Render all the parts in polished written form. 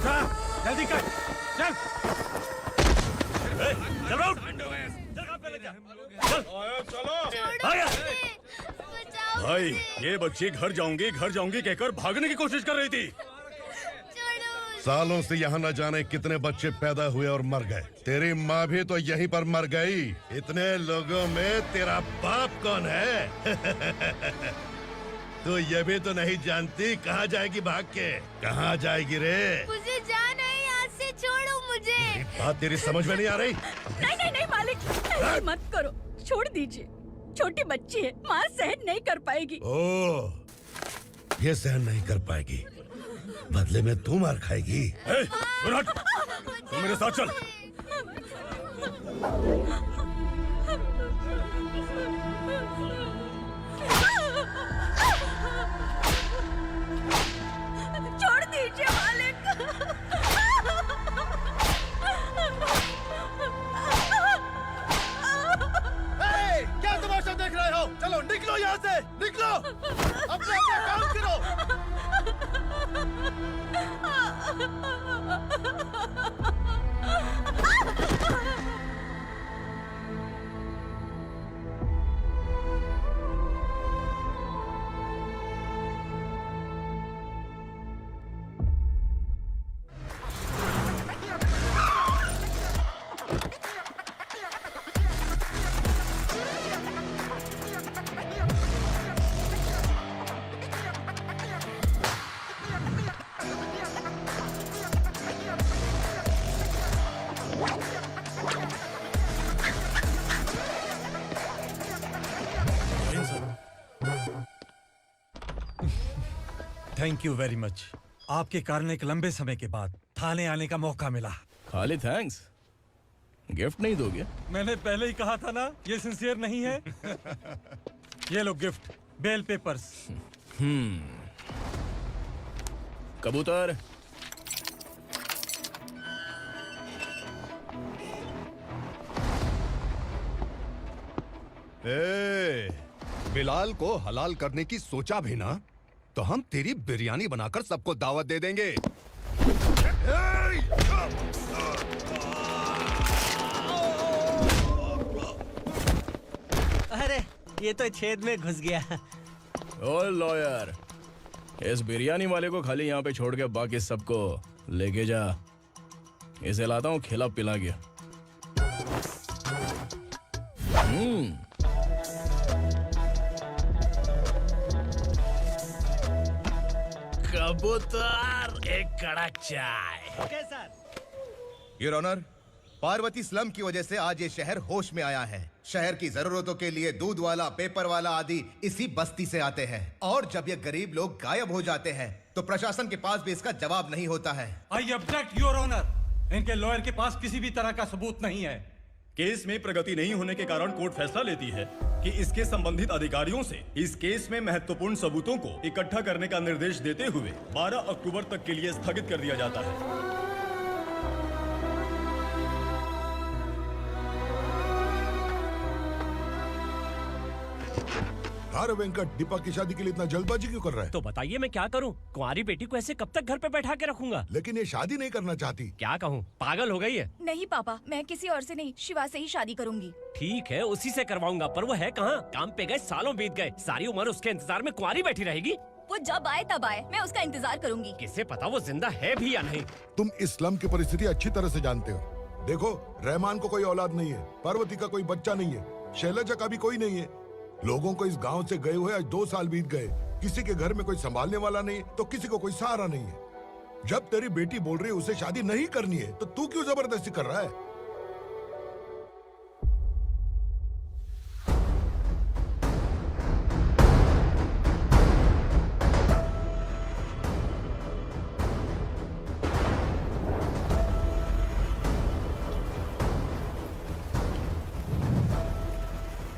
उठा, जल्दी कर, चल। चल आउट, भाई ये बच्ची घर जाऊंगी कहकर भागने की कोशिश कर रही थी। सालों से यहाँ न जाने कितने बच्चे पैदा हुए और मर गए। तेरी माँ भी तो यहीं पर मर गई। इतने लोगों में तेरा बाप कौन है? तू ये भी तो नहीं जानती कहाँ जाएगी भाग के? कहाँ जाएगी रे? मुझे जाना है, यहाँ से छोड़ो मुझे। बात तेरी समझ में नहीं आ रही? नहीं मालिक, ऐसे मत करो, छोड़ दीजिए। छोटी बच्ची है, माँ सहन नहीं कर पाएगी। ओह, ये सहन नहीं कर पाएगी, बदले में तू मार खाएगी। तू मेरे साथ चल। छोड़ दीजिए मालिक। क्या तमाशा देख रहे हो? चलो निकलो यहाँ से, निकलो। अपना काम करो। Thank you very much. आपके कारण एक लंबे समय के बाद थाने आने का मौका मिला। खाली थैंक्स, गिफ्ट नहीं दोगे? मैंने पहले ही कहा था ना, ये सिंसियर नहीं है। ये लो गिफ्ट, बेल पेपर्स। कबूतर। बिलाल को हलाल करने की सोचा भी ना, तो हम तेरी बिरयानी बनाकर सबको दावत दे देंगे। अरे ये तो छेद में घुस गया। ओ लॉयर, इस बिरयानी वाले को खाली यहाँ पे छोड़ के बाकी सबको लेके जा। इसे लाता हूँ खिला पिला के। कबूतर, एक कड़क चाय। Okay sir. Your honour, Parvati slum की वजह से आज ये शहर होश में आया है। शहर की जरूरतों के लिए दूध वाला, पेपर वाला आदि इसी बस्ती से आते हैं, और जब ये गरीब लोग गायब हो जाते हैं तो प्रशासन के पास भी इसका जवाब नहीं होता है। I object your honour. इनके लॉयर के पास किसी भी तरह का सबूत नहीं है। केस में प्रगति नहीं होने के कारण कोर्ट फैसला लेती है कि इसके संबंधित अधिकारियों से इस केस में महत्वपूर्ण सबूतों को इकट्ठा करने का निर्देश देते हुए 12 अक्टूबर तक के लिए स्थगित कर दिया जाता है। अरे वेंकट, दीपक की शादी के लिए इतना जल्दबाजी क्यों कर रहा है? तो बताइए मैं क्या करूं? कुंवारी बेटी को ऐसे कब तक घर पे बैठा के रखूंगा? लेकिन ये शादी नहीं करना चाहती। क्या कहूं, पागल हो गई है। नहीं पापा, मैं किसी और से नहीं, शिवा से ही शादी करूंगी। ठीक है, उसी से करवाऊंगा, पर वो है कहाँ? काम पे गए, सालों बीत गए, सारी उम्र उसके इंतजार में कुंवारी बैठी रहेगी। वो जब आए तब आए, मैं उसका इंतजार करूंगी। किसे पता वो जिंदा है भी या नहीं। तुम इस्लाम की परिस्थिति अच्छी तरह से जानते हो। देखो, रहमान को कोई औलाद नहीं है, पार्वती का कोई बच्चा नहीं है, शैलजा का भी कोई नहीं है। लोगों को इस गांव से गए हुए आज 2 साल बीत गए। किसी के घर में कोई संभालने वाला नहीं, तो किसी को कोई सहारा नहीं है। जब तेरी बेटी बोल रही है उसे शादी नहीं करनी है, तो तू क्यों जबरदस्ती कर रहा है?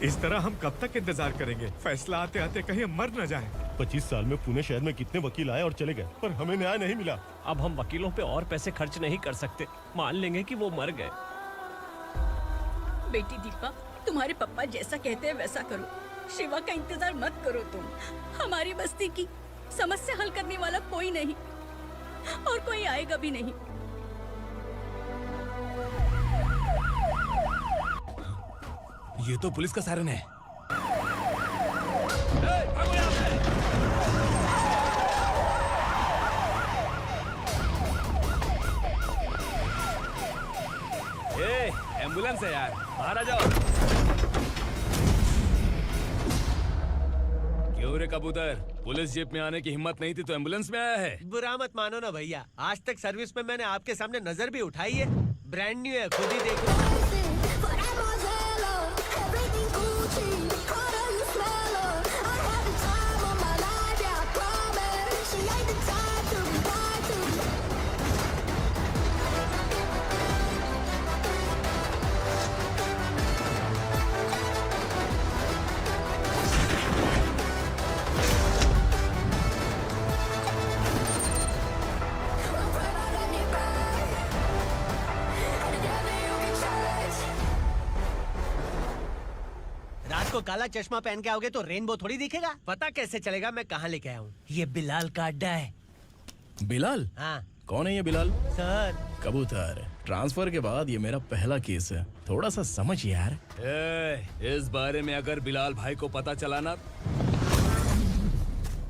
इस तरह हम कब तक इंतजार करेंगे? फैसला आते आते कहीं हम मर न जाएं। 25 साल में पुणे शहर में कितने वकील आए और चले गए, पर हमें न्याय नहीं मिला। अब हम वकीलों पे और पैसे खर्च नहीं कर सकते। मान लेंगे कि वो मर गए। बेटी दीपा, तुम्हारे पापा जैसा कहते हैं वैसा करो। शिवा का इंतजार मत करो तुम। हमारी बस्ती की समस्या हल करने वाला कोई नहीं। और कोई आएगा भी नहीं। ये तो पुलिस का सायरन है। एम्बुलेंस है यार, बाहर आ जाओ। क्यों रे कबूतर, पुलिस जीप में आने की हिम्मत नहीं थी तो एम्बुलेंस में आया है? बुरा मत मानो ना भैया, आज तक सर्विस में मैंने आपके सामने नजर भी उठाई है। ब्रांड न्यू है, खुद ही देखो। रात को काला चश्मा पहन के आओगे तो रेनबो थोड़ी दिखेगा। पता कैसे चलेगा मैं कहाँ लेके आया हूँ? ये बिलाल का अड्डा है। बिलाल? हाँ कौन है ये बिलाल? सर, कबूतर, ट्रांसफर के बाद ये मेरा पहला केस है, थोड़ा सा समझ यार। इस बारे में अगर बिलाल भाई को पता चला ना,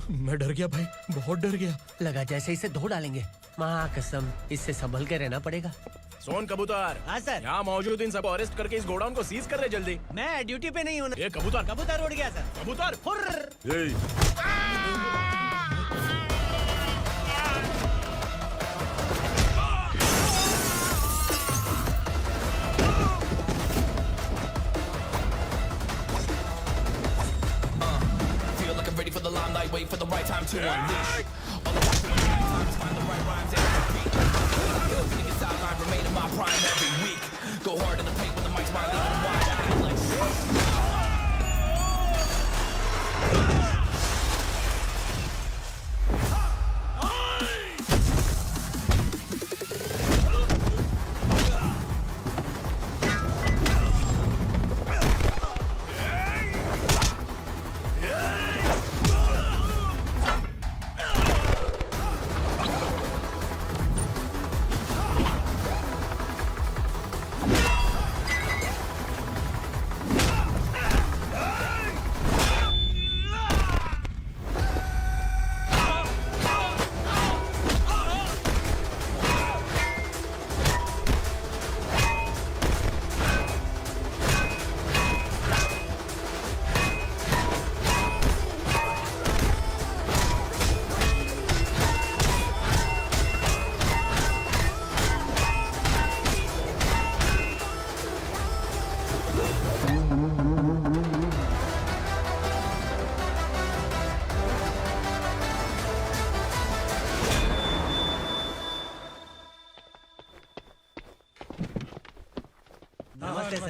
मैं डर गया भाई, बहुत डर गया। लगा जैसे इसे धो डालेंगे। माँ कसम, इससे संभल के रहना पड़ेगा। सोन कबूतर। हाँ सर। यहाँ मौजूद इन सबको अरेस्ट करके इस गोडाउन को सीज कर रहे जल्दी। मैं ड्यूटी पे नहीं हूँ। ये कबूतर। कबूतर उड़ गया सर। कबूतर। Feel like I'm ready for the limelight, wait for the right time to unleash. All the rest of my times, find the right rhymes and beat. Niggas sideline, remain in my prime every week. Go hard in the paint with the mic's wide, leaving them wide. I feel like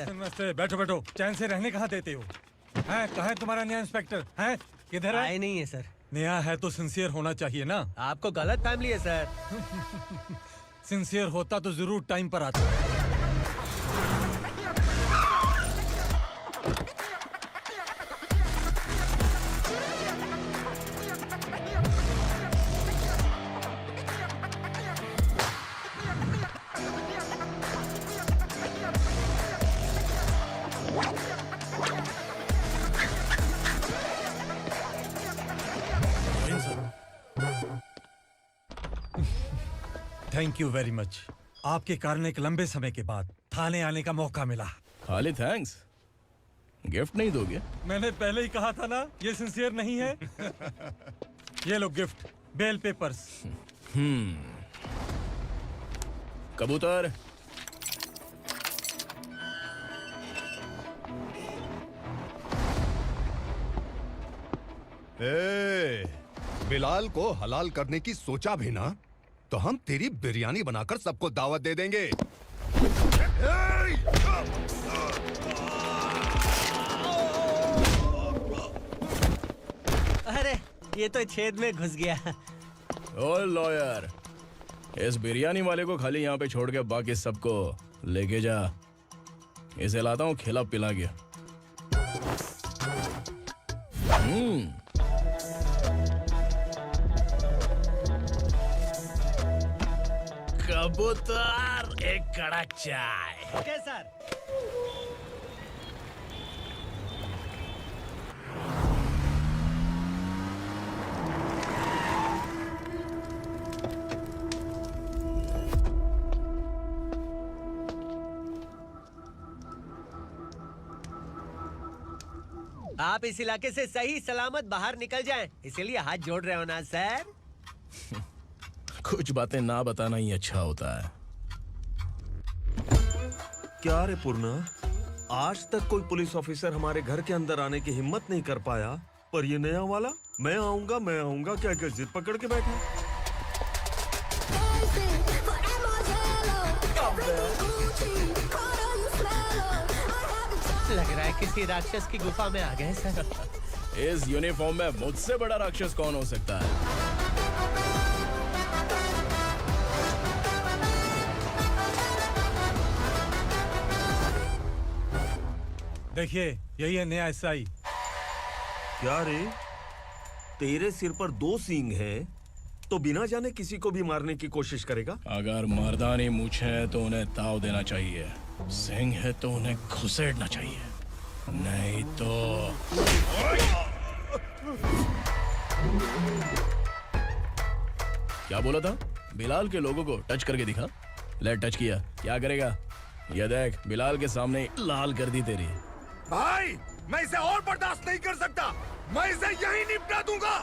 नमस्ते, बैठो बैठो। चैन से रहने कहाँ देते हो? हैं, कहाँ है तुम्हारा नया इंस्पेक्टर? हैं, किधर है? आए नहीं है सर। नया है तो सिंसियर होना चाहिए ना। आपको गलत फैमिली है सर। सिंसियर होता तो जरूर टाइम पर आता। Thank you very much. आपके कारण एक लंबे समय के बाद थाने आने का मौका मिला। खाली थैंक्स, गिफ्ट नहीं दोगे? मैंने पहले ही कहा था ना, ये सिंसियर नहीं है। ये लो गिफ्ट, बेल पेपर्स। कबूतर, बिलाल को हलाल करने की सोचा भी ना तो हम तेरी बिरयानी बनाकर सबको दावत दे देंगे। अरे ये तो छेद में घुस गया। ओ लॉयर, इस बिरयानी वाले को खाली यहाँ पे छोड़ के बाकी सबको लेके जा। इसे लाता हूँ खिला पिला के। कबूतर एक कड़क चाय। Okay sir. आप इस इलाके से सही सलामत बाहर निकल जाएं, इसीलिए हाथ जोड़ रहे हो ना सर? कुछ बातें ना बताना ही अच्छा होता है। क्या रे पूर्णा, आज तक कोई पुलिस ऑफिसर हमारे घर के अंदर आने की हिम्मत नहीं कर पाया, पर ये नया वाला मैं आऊंगा क्या क्या जिद पकड़ के बैठा। लग रहा है किसी राक्षस की गुफा में आ गए सर। इस यूनिफॉर्म में मुझसे बड़ा राक्षस कौन हो सकता है? देखिए, यही है नया एसआई। क्या रे, तेरे सिर पर 2 सींग है तो बिना जाने किसी को भी मारने की कोशिश करेगा? अगर मर्दानी मूंछ है तो उन्हें ताव देना चाहिए, सिंह है तो उन्हें घुसेड़ना चाहिए, नहीं तो। क्या बोला था? बिलाल के लोगों को टच करके दिखा। ले टच किया, क्या करेगा? ये देख, बिलाल के सामने लाल कर दी तेरी। भाई, मैं इसे और बर्दाश्त नहीं कर सकता, मैं इसे यहीं निपटा दूंगा।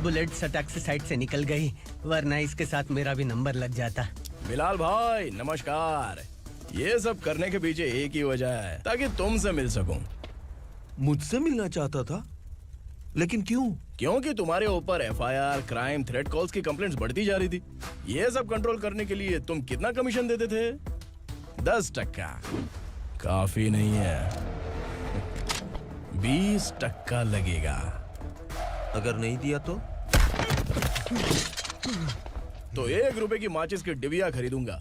बुलेट सटक से साइड से निकल गई, वरना इसके साथ मेरा भी नंबर लग जाता। बिलाल भाई नमस्कार। ये सब करने के पीछे एक ही वजह है, ताकि तुमसे मिल सकूं। मुझसे मिलना चाहता था, लेकिन क्यों? क्योंकि तुम्हारे ऊपर एफआईआर, क्राइम, थ्रेट कॉल्स की कंप्लेंट्स बढ़ती जा रही थी। ये सब कंट्रोल करने के लिए तुम कितना कमीशन देते थे? 10%। काफी नहीं है, 20% लगेगा। अगर नहीं दिया तो 1 रुपए की माचिस की डिबिया खरीदूंगा।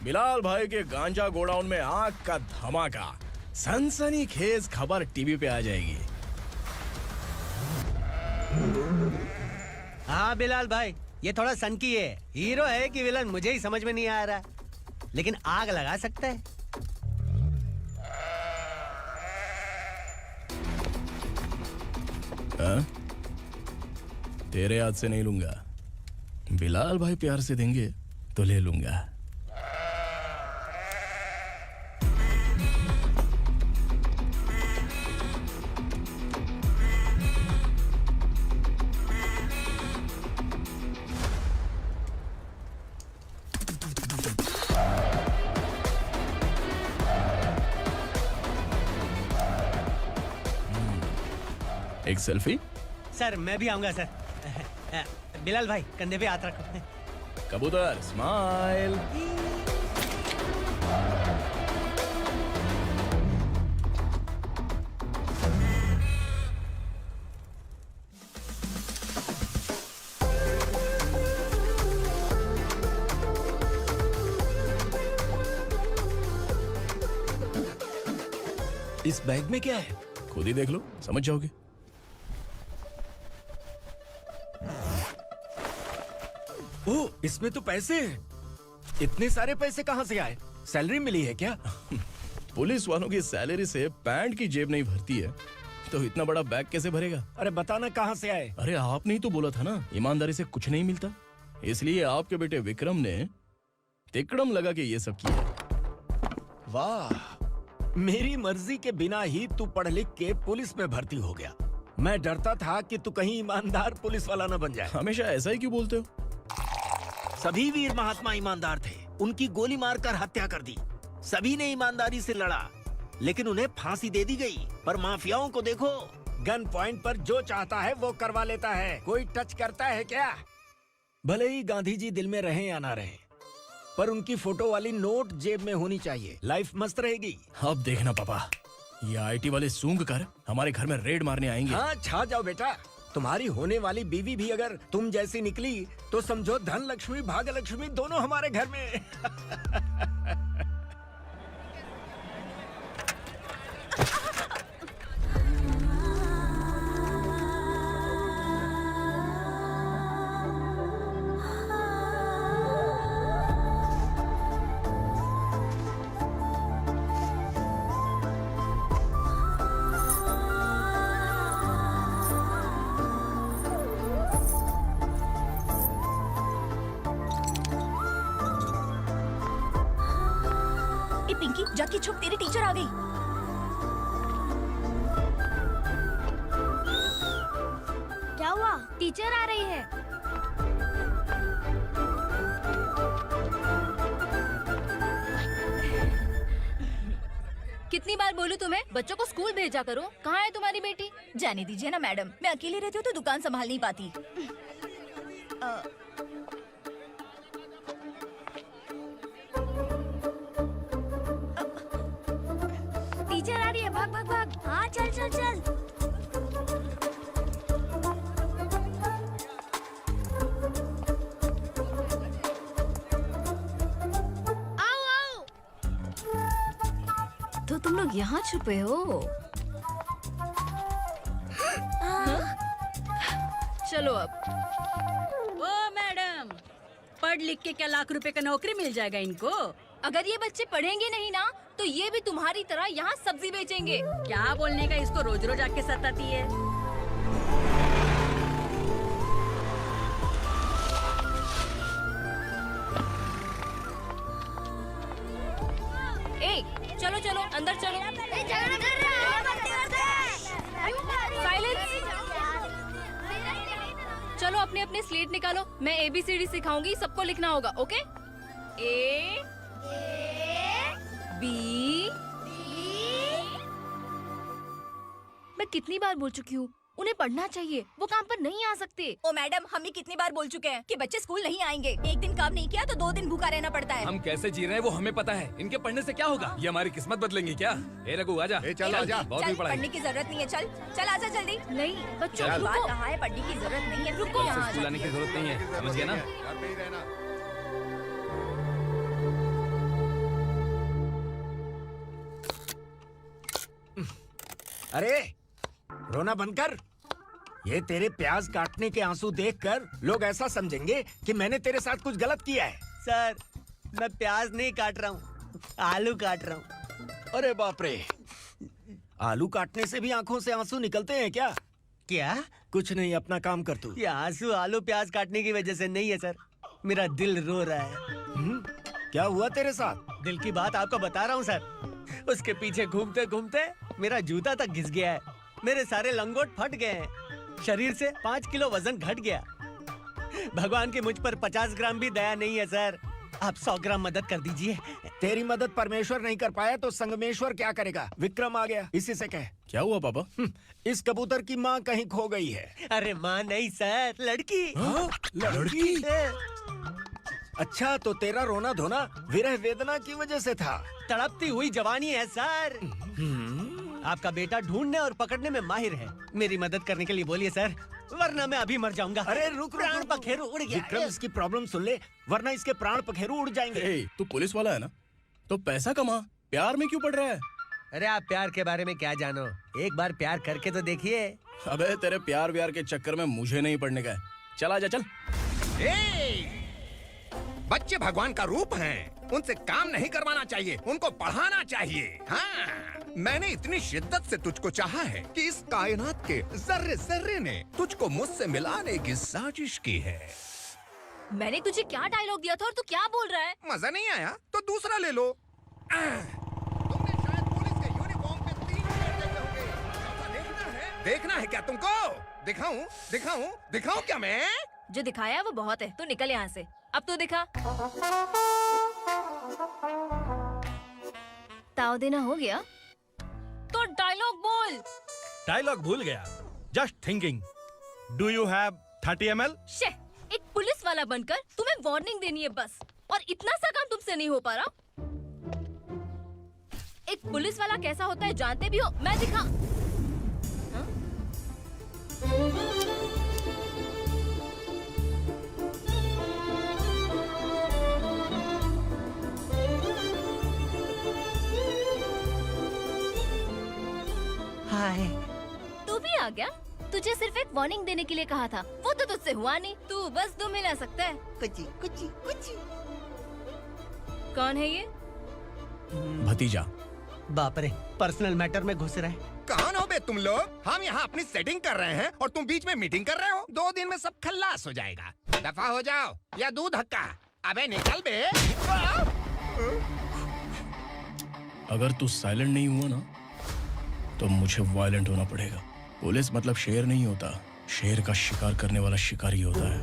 बिलाल भाई के गांजा गोडाउन में आग का धमाका, सनसनीखेज खबर टीवी पे आ जाएगी। हाँ बिलाल भाई, ये थोड़ा सनकी है। हीरो है कि विलन मुझे ही समझ में नहीं आ रहा, लेकिन आग लगा सकता है। हाँ? तेरे हाथ से नहीं लूंगा, बिलाल भाई प्यार से देंगे तो ले लूंगा। एक सेल्फी? सर मैं भी आऊंगा सर। बिलाल भाई कंधे पे हाथ रखो। कबूतर स्माइल। इस बैग में क्या है? खुद ही देख लो, समझ जाओगे। ओह, इसमें तो पैसे हैं। इतने सारे पैसे कहाँ से आए? सैलरी मिली है क्या? पुलिस वालों की सैलरी से पैंट की जेब नहीं भरती है, तो इतना बड़ा बैग कैसे भरेगा? अरे बताना कहाँ से आए? अरे आपने ही तो बोला था ना, ईमानदारी से कुछ नहीं मिलता, इसलिए आपके बेटे विक्रम ने तिकड़म लगा के ये सब किया। वाह, मेरी मर्जी के बिना ही तू पढ़ लिख के पुलिस में भर्ती हो गया। मैं डरता था कि तू कहीं ईमानदार पुलिस वाला न बन जाए। हमेशा ऐसा ही क्यों बोलते हो? सभी वीर महात्मा ईमानदार थे, उनकी गोली मारकर हत्या कर दी। सभी ने ईमानदारी से लड़ा, लेकिन उन्हें फांसी दे दी गई। पर माफियाओं को देखो, गन पॉइंट पर जो चाहता है वो करवा लेता है। कोई टच करता है क्या? भले ही गांधी जी दिल में रहे या ना रहे, पर उनकी फोटो वाली नोट जेब में होनी चाहिए। लाइफ मस्त रहेगी। अब देखना पापा, ये आईटी वाले सूंघ कर हमारे घर में रेड मारने आएंगे। हाँ, छा जाओ बेटा। तुम्हारी होने वाली बीवी भी अगर तुम जैसी निकली तो समझो धन लक्ष्मी भाग्य लक्ष्मी दोनों हमारे घर में। ए पिंकी, जाके छुप, तेरी टीचर आ गई। क्या हुआ? टीचर आ रही है। कितनी बार बोलूं तुम्हें, बच्चों को स्कूल भेजा करो। कहाँ है तुम्हारी बेटी? जाने दीजिए ना मैडम, मैं अकेली रहती हूँ तो दुकान संभाल नहीं पाती। टीचर आ रही है, भाग भाग भाग। हाँ चल चल चल। आओ आओ। तो तुम लोग यहाँ छुपे हो? चलो अब। ओ मैडम, पढ़ लिख के क्या लाख रुपए का नौकरी मिल जाएगा इनको? अगर ये बच्चे पढ़ेंगे नहीं ना तो ये भी तुम्हारी तरह यहाँ सब्जी बेचेंगे। क्या बोलने का, इसको रोज रोज आके सताती है। ए, चलो चलो अंदर चलो। साइलेंस। चलो अपने अपने स्लेट निकालो, मैं ABCD सिखाऊंगी, सबको लिखना होगा, ओके? A B। मैं कितनी बार बोल चुकी हूँ, उन्हें पढ़ना चाहिए, वो काम पर नहीं आ सकते। ओ मैडम, हम भी कितनी बार बोल चुके हैं कि बच्चे स्कूल नहीं आएंगे। एक दिन काम नहीं किया तो 2 दिन भूखा रहना पड़ता है। हम कैसे जी रहे हैं वो हमें पता है, इनके पढ़ने से क्या होगा? ये हमारी किस्मत बदलेंगे क्या? ए रघु आजा। चल आजा। बहुत भी पढ़ाई। पढ़ने की जरूरत नहीं है, चल चल आजा जल्दी। नहीं बच्चों की बात कहा है, पढ़ने की जरूरत नहीं है, रुको यहाँ। स्कूल आने की जरूरत नहीं है, समझ गया ना? अरे रोना बंद कर। ये तेरे प्याज काटने के आंसू देखकर लोग ऐसा समझेंगे कि मैंने तेरे साथ कुछ गलत किया है। सर, मैं प्याज नहीं काट रहा हूँ, आलू काट रहा हूँ। अरे बाप रे, आलू काटने से भी आंखों से आंसू निकलते हैं क्या? क्या? कुछ नहीं, अपना काम कर तू। ये आंसू आलू प्याज काटने की वजह से नहीं है सर, मेरा दिल रो रहा है। क्या हुआ तेरे साथ? दिल की बात आपको बता रहा हूँ सर। उसके पीछे घूमते घूमते मेरा जूता तक घिस गया है, मेरे सारे लंगोट फट गए हैं, शरीर से 5 किलो वजन घट गया। भगवान की मुझ पर 50 ग्राम भी दया नहीं है सर, आप 100 ग्राम मदद कर दीजिए। तेरी मदद परमेश्वर नहीं कर पाया तो संगमेश्वर क्या करेगा? विक्रम आ गया, इसी से कह। क्या हुआ पापा? इस कबूतर की माँ कहीं खो गई है। अरे माँ नहीं सर, लड़की। लड़की? अच्छा, तो तेरा रोना धोना विरह वेदना की वजह से था। तड़पती हुई जवानी है सर। आपका बेटा ढूंढने और पकड़ने में माहिर है, मेरी मदद करने के लिए बोलिए सर, वरना मैं अभी मर जाऊंगा। अरे रुक, प्राण पखेरु उड़ गया। विक्रम, इसकी प्रॉब्लम सुन ले, वरना इसके प्राण पखेरु उड़ जाएंगे। तू पुलिस वाला है ना, तो पैसा कमा, प्यार में क्यों पड़ रहा है? अरे आप प्यार के बारे में क्या जानो, एक बार प्यार करके तो देखिए। अबे तेरे प्यार व्यार के चक्कर में मुझे नहीं पड़ने का है, चल आजा चल। बच्चे भगवान का रूप हैं, उनसे काम नहीं करवाना चाहिए, उनको पढ़ाना चाहिए। हाँ, मैंने इतनी शिद्दत से तुझको चाहा है कि इस कायनात के जर्रे जर्रे ने तुझको मुझसे मिलाने की साजिश की है। मैंने तुझे क्या डायलॉग दिया था और तू क्या बोल रहा है? मजा नहीं आया तो दूसरा ले लो। तुमने शायद पुलिस के यूनिफॉर्म पे 3 पैर देखे होंगे। चौथा देखना है क्या तुमको? दिखाऊं दिखाऊं दिखाऊं क्या मैं? जो दिखाया वो बहुत है, तू निकल यहाँ से। अब तू दिखा। ताव देना हो गया तो डायलॉग बोल। डायलॉग भूल गया। Just thinking, do you have 30 ml? शे, एक पुलिस वाला बनकर तुम्हें वार्निंग देनी है बस, और इतना सा काम तुमसे नहीं हो पा रहा। एक पुलिस वाला कैसा होता है जानते भी हो? मैं दिखा। हाँ? आ गया? तुझे सिर्फ एक वार्निंग देने के लिए कहा था, वो तो तुझसे हुआ नहीं। तू बस दुम हिला सकता है। कुची कुची कुची। कौन है ये? भतीजा। बाप रे, पर्सनल मैटर में घुस रहे। कौन हो बे तुम लोग? हम यहाँ अपनी सेटिंग कर रहे हैं और तुम बीच में मीटिंग कर रहे हो। 2 दिन में सब खल्लास हो जाएगा। दफा हो जाओ या दूध हक्का। अबे निकल बे। अगर तू साइलेंट नहीं हुआ ना तो मुझे वायलेंट होना पड़ेगा। पुलिस मतलब शेर नहीं होता, शेर का शिकार करने वाला शिकारी होता है।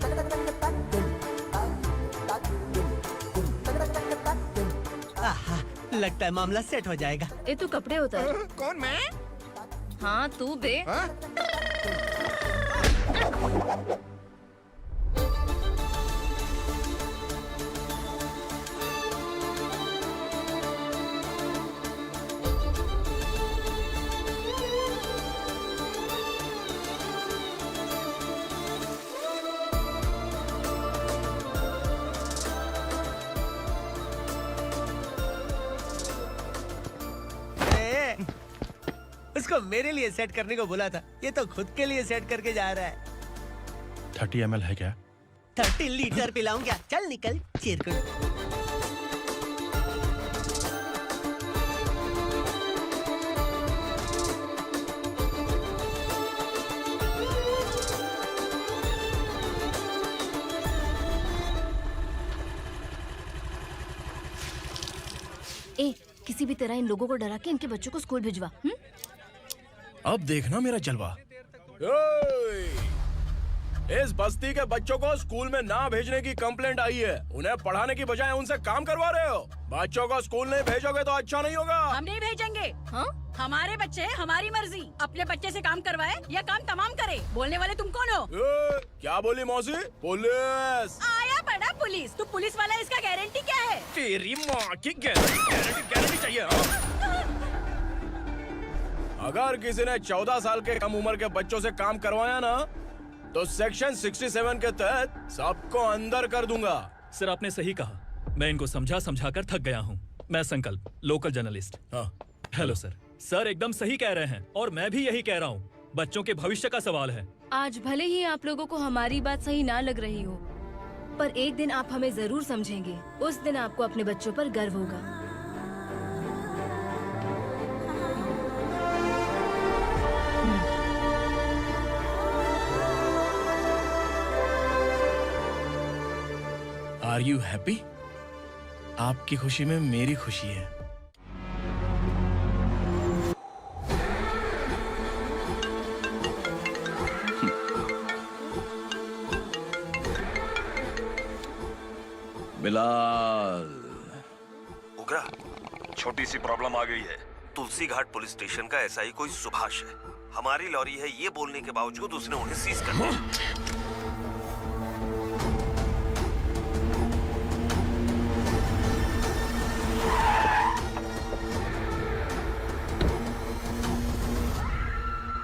आहा, लगता है मामला सेट हो जाएगा। ये तू कपड़े उतार। कौन मैं? हाँ तू बे। हाँ? उसको मेरे लिए सेट करने को बोला था, ये तो खुद के लिए सेट करके जा रहा है। 30 ml है क्या? 30 लीटर पिलाऊं क्या? चल निकल चिरकुट। ए, किसी भी तरह इन लोगों को डरा के इनके बच्चों को स्कूल भिजवा। अब देखना मेरा जलवा। इस बस्ती के बच्चों को स्कूल में ना भेजने की कंप्लेंट आई है। उन्हें पढ़ाने की बजाय उनसे काम करवा रहे हो। बच्चों को स्कूल नहीं भेजोगे तो अच्छा नहीं होगा। हम नहीं भेजेंगे। हाँ? हमारे बच्चे हमारी मर्जी। अपने बच्चे से काम करवाए या काम तमाम करे। बोलने वाले तुम कौन हो? क्या बोली मौसी? पुलिस आया बड़ा पुलिस। तू पुलिस वाला, इसका गारंटी क्या है? तेरी माँ की गारंटी चाहिए। अगर किसी ने 14 साल के कम उम्र के बच्चों से काम करवाया ना तो सेक्शन 67 के तहत सबको अंदर कर दूंगा। सर आपने सही कहा। मैं इनको समझा कर थक गया हूँ। मैं संकल्प, लोकल जर्नलिस्ट। हाँ। Hello sir. सर एकदम सही कह रहे हैं और मैं भी यही कह रहा हूँ। बच्चों के भविष्य का सवाल है। आज भले ही आप लोगों को हमारी बात सही ना लग रही हो, पर एक दिन आप हमें जरूर समझेंगे। उस दिन आपको अपने बच्चों पर गर्व होगा। Are you happy? आपकी खुशी में मेरी खुशी है। बिलाल। उगरा, छोटी सी प्रॉब्लम आ गई है। तुलसी घाट पुलिस स्टेशन का एसआई कोई सुभाष है। हमारी लॉरी है ये बोलने के बावजूद उसने उन्हें सीज कर दिया।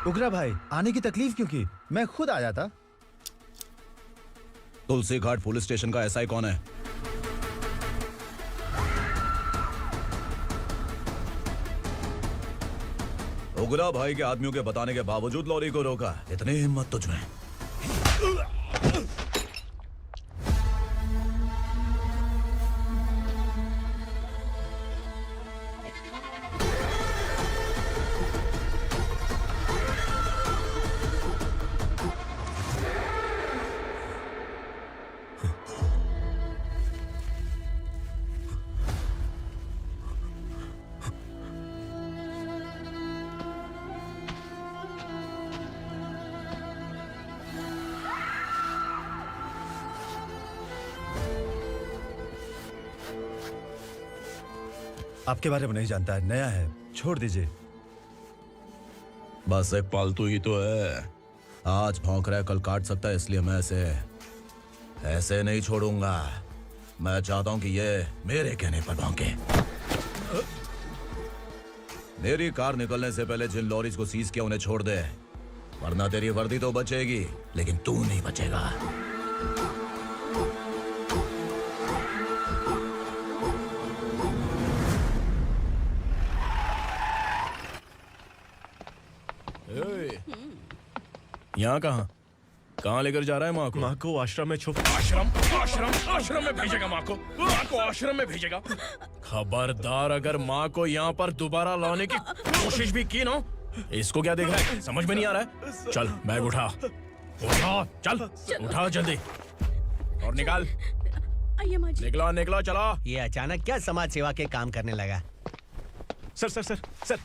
उगरा भाई, आने की तकलीफ क्यों की? मैं खुद आया था। तुलसी घाट पुलिस स्टेशन का एसआई कौन है? उगरा भाई के आदमियों के बताने के बावजूद लॉरी को रोका। इतनी हिम्मत तुझमें? आपके बारे में नहीं जानता है, नया है, छोड़ दीजिए। बस एक पालतू ही तो है। आज भौंक रहा है, कल काट सकता है, इसलिए मैं ऐसे नहीं छोड़ूंगा। मैं चाहता हूं कि ये मेरे कहने पर भौंके। मेरी कार निकलने से पहले जिन लॉरीज को सीज किया उन्हें छोड़ दे, वरना तेरी वर्दी तो बचेगी लेकिन तू नहीं बचेगा। यहाँ कहाँ लेकर जा रहा है माँ को? माँ को आश्रम में छुप। आश्रम में भेजेगा माँ को? माँ को आश्रम में भेजेगा? खबरदार, अगर माँ को यहाँ पर दोबारा लाने की कोशिश भी की ना, इसको क्या देख रहा है? समझ में नहीं आ रहा है? चल बैग उठा, चल उठा जल्दी और निकाल। निकला चला। ये अचानक क्या समाज सेवा के काम करने लगा? सर,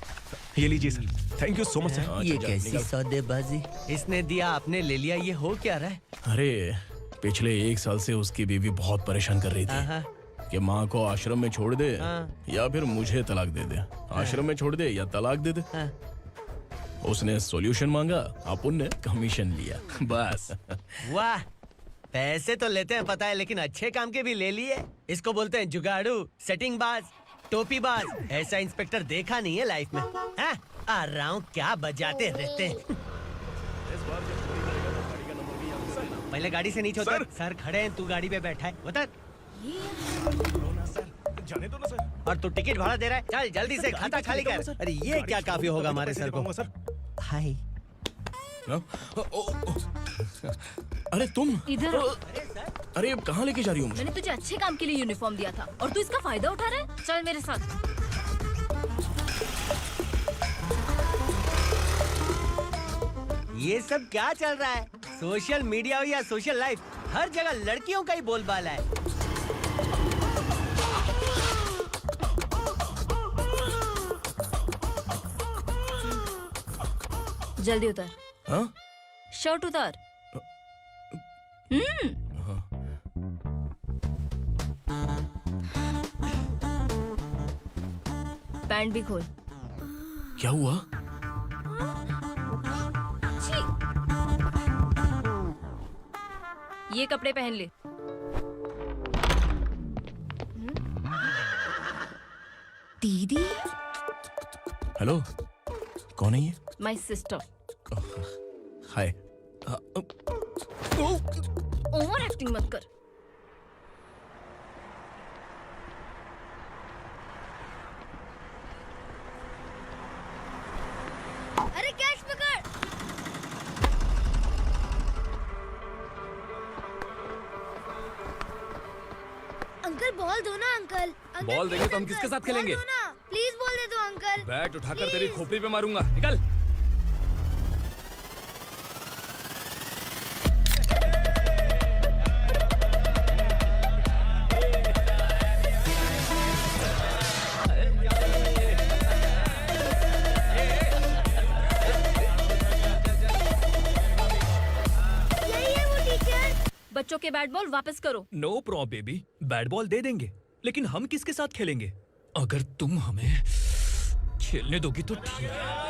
ये लीजिए sir. Thank you so much sir. ये कैसी सौदेबाजी? इसने दिया, आपने ले लिया, ये हो क्या रहा है? अरे पिछले 1 साल से उसकी बीवी बहुत परेशान कर रही थी कि माँ को आश्रम में छोड़ दे या फिर मुझे तलाक दे दे। आश्रम में छोड़ दे या तलाक दे दे। उसने सॉल्यूशन मांगा, अपन ने कमीशन लिया, बस। वाह, पैसे तो लेते हैं पता है, लेकिन अच्छे काम के भी ले लिए। इसको बोलते हैं जुगाड़ू, सेटिंग बाज, टोपी बाज। ऐसा इंस्पेक्टर देखा नहीं है लाइफ में। हाँ? आ रहा हूँ, क्या बजाते रहते हैं। पहले गाड़ी से नीचे उतर। सर खड़े हैं, तू गाड़ी पे बैठा है, उतर। जाने दो ना सर। और तू टिकट भाड़ा दे रहा है, चल जल्दी से खाता खाली कर। अरे ये क्या काफी होगा हमारे सर को। हाय। अरे तुम इधर। अरे अब कहाँ लेके जा रही हो मुझे? मैंने तुझे अच्छे काम के लिए यूनिफॉर्म दिया था और तू इसका फायदा उठा रहा है। चल मेरे साथ। ये सब क्या चल रहा है? सोशल मीडिया हो या सोशल लाइफ, हर जगह लड़कियों का ही बोलबाला है। जल्दी उतर। हाँ? शर्ट उतार। पैंट भी खोल। क्या हुआ? छी! ये कपड़े पहन ले। दीदी। हेलो, कौन है ये? My sister. Hi. Over acting मत कर। अरे कैच पकड़। अंकल बॉल दो ना अंकल। बॉल देंगे तो हम किसके साथ खेलेंगे? प्लीज बॉल दे दो अंकल। बैट उठाकर तेरी खोपड़ी पे मारूंगा, निकल। बच्चों के बैट बॉल वापस करो। No problem baby, bat ball दे देंगे, लेकिन हम किसके साथ खेलेंगे? अगर तुम हमें खेलने दोगी तो ठीक है।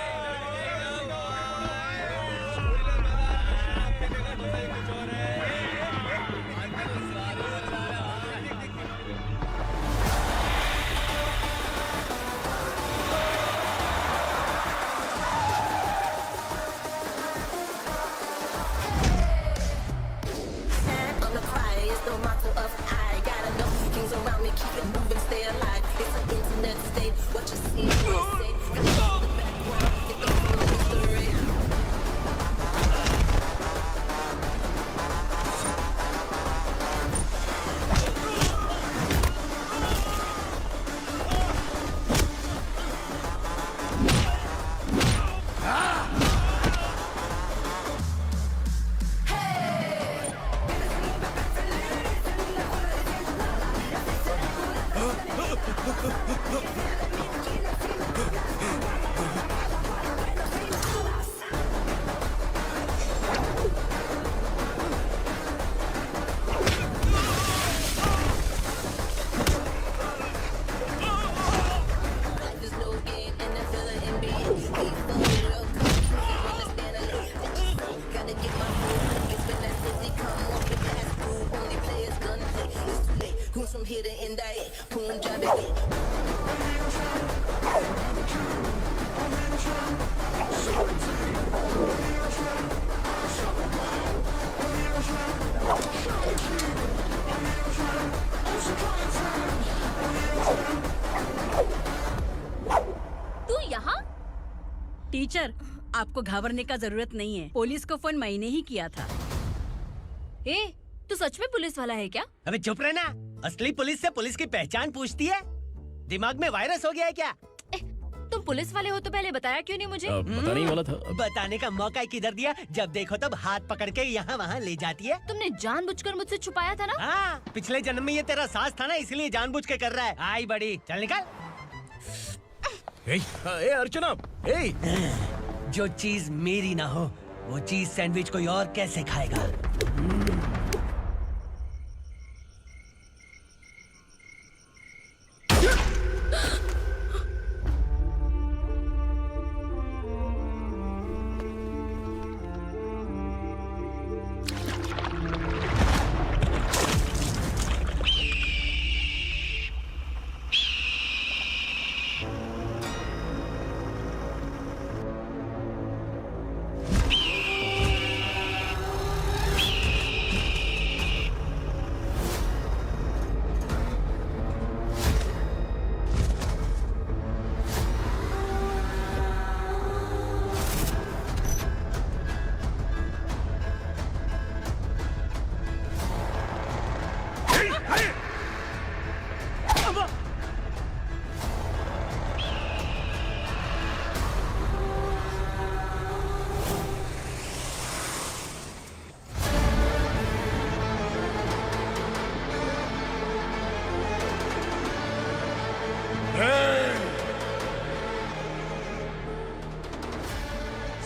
टीचर, आपको घबराने का जरूरत नहीं है। पुलिस को फोन मैंने ही किया था। ए, तू सच में पुलिस वाला है क्या? अबे चुप रहना। असली पुलिस से पुलिस की पहचान पूछती है? दिमाग में वायरस हो गया है क्या? तुम पुलिस वाले हो तो पहले बताया क्यों नहीं मुझे? बताने ही वाला था। बताने का मौका किधर दिया? जब देखो तब हाथ पकड़ के यहाँ वहाँ ले जाती है। तुमने जानबूझकर मुझसे छुपाया था ना? हाँ, पिछले जन्म में ये तेरा सास था ना, इसलिए जानबूझ के कर रहा है। आई बड़ी, चल निकल। ए अर्चना, ए! जो चीज मेरी ना हो, वो चीज सैंडविच कोई और कैसे खाएगा?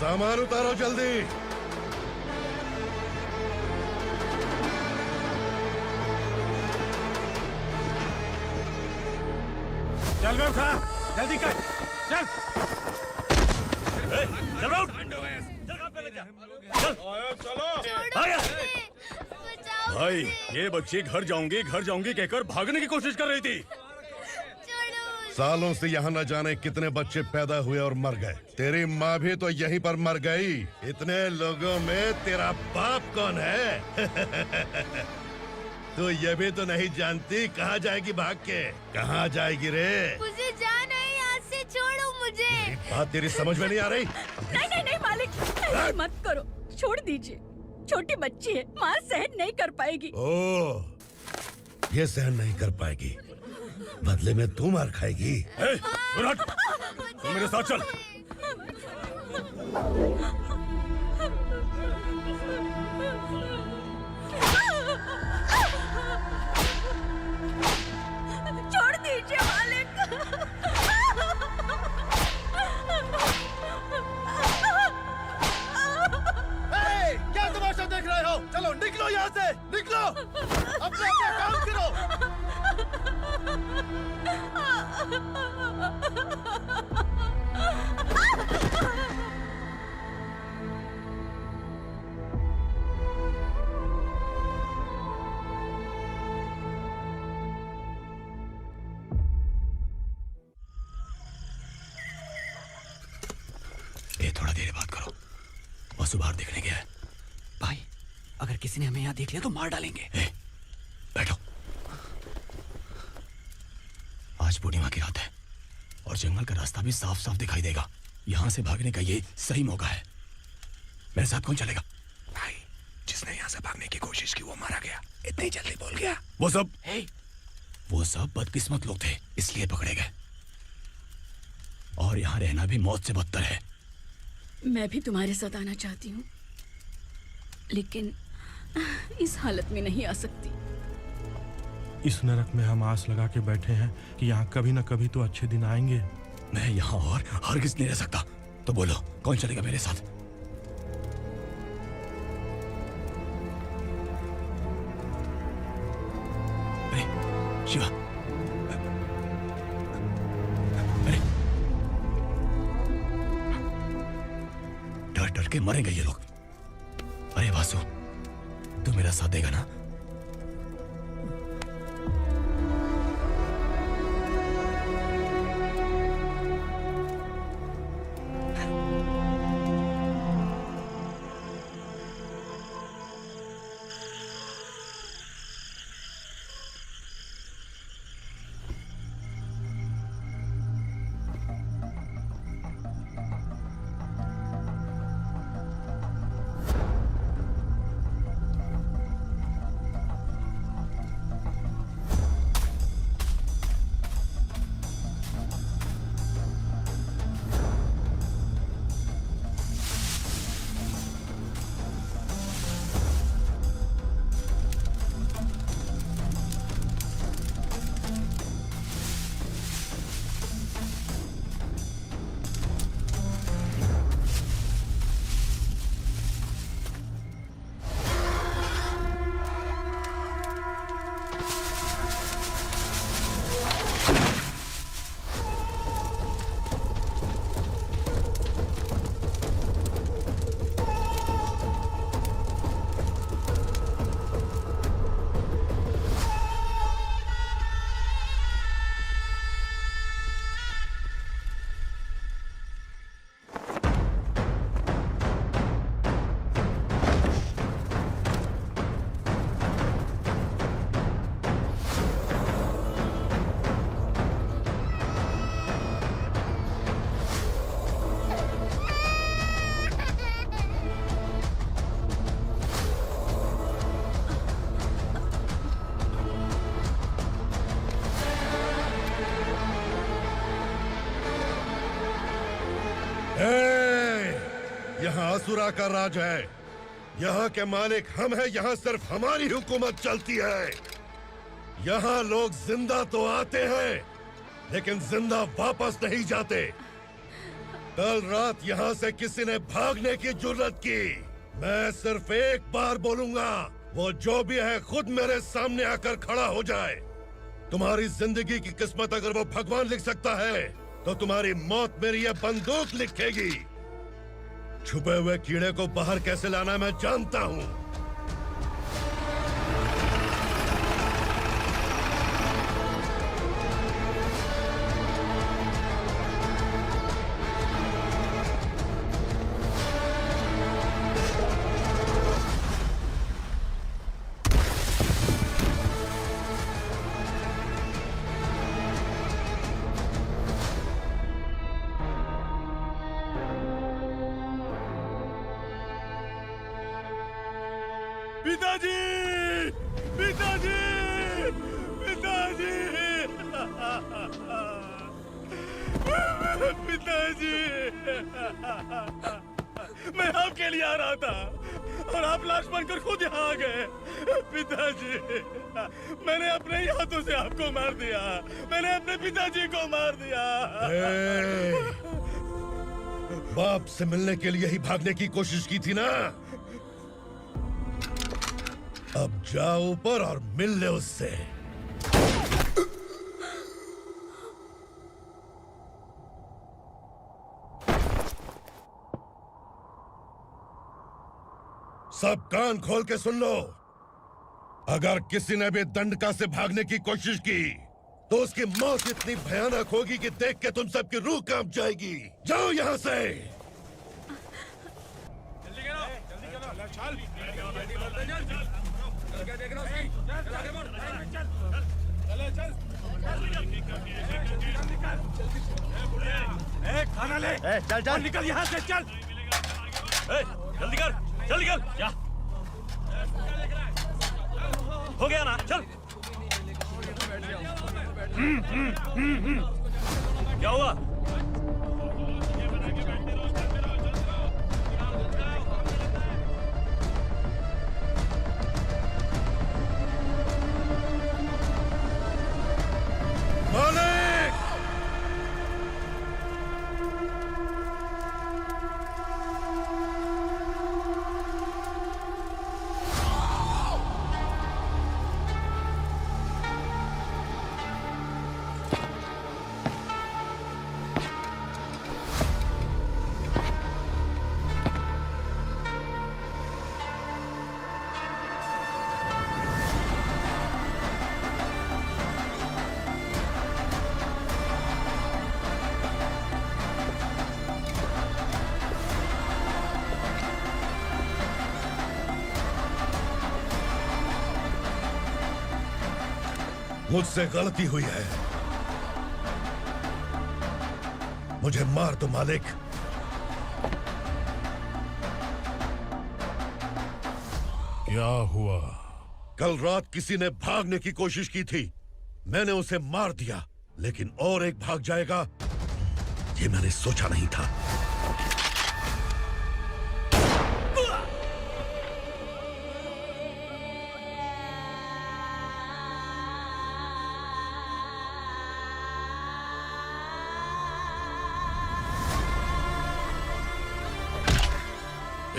सामान उतारो जल्दी। चल बे उठा, जल्दी कर, चल। चल आउट। भाई, ये बच्ची घर जाऊंगी कहकर भागने की कोशिश कर रही थी। सालों से यहाँ न जाने कितने बच्चे पैदा हुए और मर गए। तेरी माँ भी तो यहीं पर मर गई। इतने लोगों में तेरा बाप कौन है? तो ये भी तो नहीं जानती कहाँ जाएगी भाग के? कहाँ जाएगी रे? मुझे जाना है यहाँ से, छोड़ो मुझे। बात तेरी समझ में नहीं आ रही? नहीं मालिक, ऐसे मत करो, छोड़ दीजिए। छोटी बच्ची है, माँ सहन नहीं कर पाएगी। ओह, ये सहन नहीं कर पाएगी, बदले में तू मार खाएगी। तू मेरे साथ चल। छोड़ दीजिए मालिक। क्या तमाशा देख रहे हो? चलो निकलो यहाँ से, निकलो। अपना काम करो। ए, थोड़ा देर बात करो। वसु बाहर देखने गया है। भाई, अगर किसी ने हमें यहाँ देख लिया तो मार डालेंगे। बैठो। आज पूर्णिमा की रात है और जंगल का रास्ता भी साफ साफ दिखाई देगा। यहाँ से भागने का ये सही मौका है। मेरे साथ कौन चलेगा? भाई, जिसने यहाँ से भागने की कोशिश की वो मारा गया। इतनी जल्दी बोल गया। वो सब बदकिस्मत लोग थे, इसलिए पकड़े गए। और यहाँ रहना भी मौत से बदतर है। मैं भी तुम्हारे साथ आना चाहती हूँ, लेकिन इस हालत में नहीं आ सकती। इस नरक में हम आस लगा के बैठे हैं कि यहाँ कभी न कभी तो अच्छे दिन आएंगे। मैं यहाँ और हरगिज़ नहीं रह सकता। तो बोलो, कौन चलेगा मेरे साथ? अरे शिवा, अरे डर डर के मरेंगे ये लोग। अरे वासु, तू मेरा साथ देगा ना? यहाँ असुरा का राज है। यहाँ के मालिक हम हैं, यहाँ सिर्फ हमारी हुकूमत चलती है। यहाँ लोग जिंदा तो आते हैं लेकिन जिंदा वापस नहीं जाते। कल रात यहाँ से किसी ने भागने की जुर्रत की, मैं सिर्फ एक बार बोलूंगा, वो जो भी है खुद मेरे सामने आकर खड़ा हो जाए। तुम्हारी जिंदगी की किस्मत अगर वो भगवान लिख सकता है तो तुम्हारी मौत मेरी ये बंदूक लिखेगी। छुपे हुए कीड़े को बाहर कैसे लाना मैं जानता हूँ। पिताजी, पिताजी, पिताजी, पिताजी, मैं आपके लिए आ रहा था और आप लाश बनकर खुद यहाँ आ गए। पिताजी, मैंने अपने ही हाथों से आपको मार दिया, मैंने अपने पिताजी को मार दिया। बाप से मिलने के लिए ही भागने की कोशिश की थी ना? अब जाओ ऊपर और मिल ले उससे। सब कान खोल के सुन लो। अगर किसी ने भी दंडका से भागने की कोशिश की तो उसकी मौत इतनी भयानक होगी कि देख के तुम सबकी रूह कांप जाएगी। जाओ यहाँ से। खाना ले। चल चल निकल यहाँ से, चल। जल्दी कर, जल्दी कर। क्या हो गया ना? चल। क्या हुआ? मालिक! मुझसे गलती हुई है, मुझे मार दो मालिक। क्या हुआ? कल रात किसी ने भागने की कोशिश की थी, मैंने उसे मार दिया, लेकिन और एक भाग जाएगा ये मैंने सोचा नहीं था।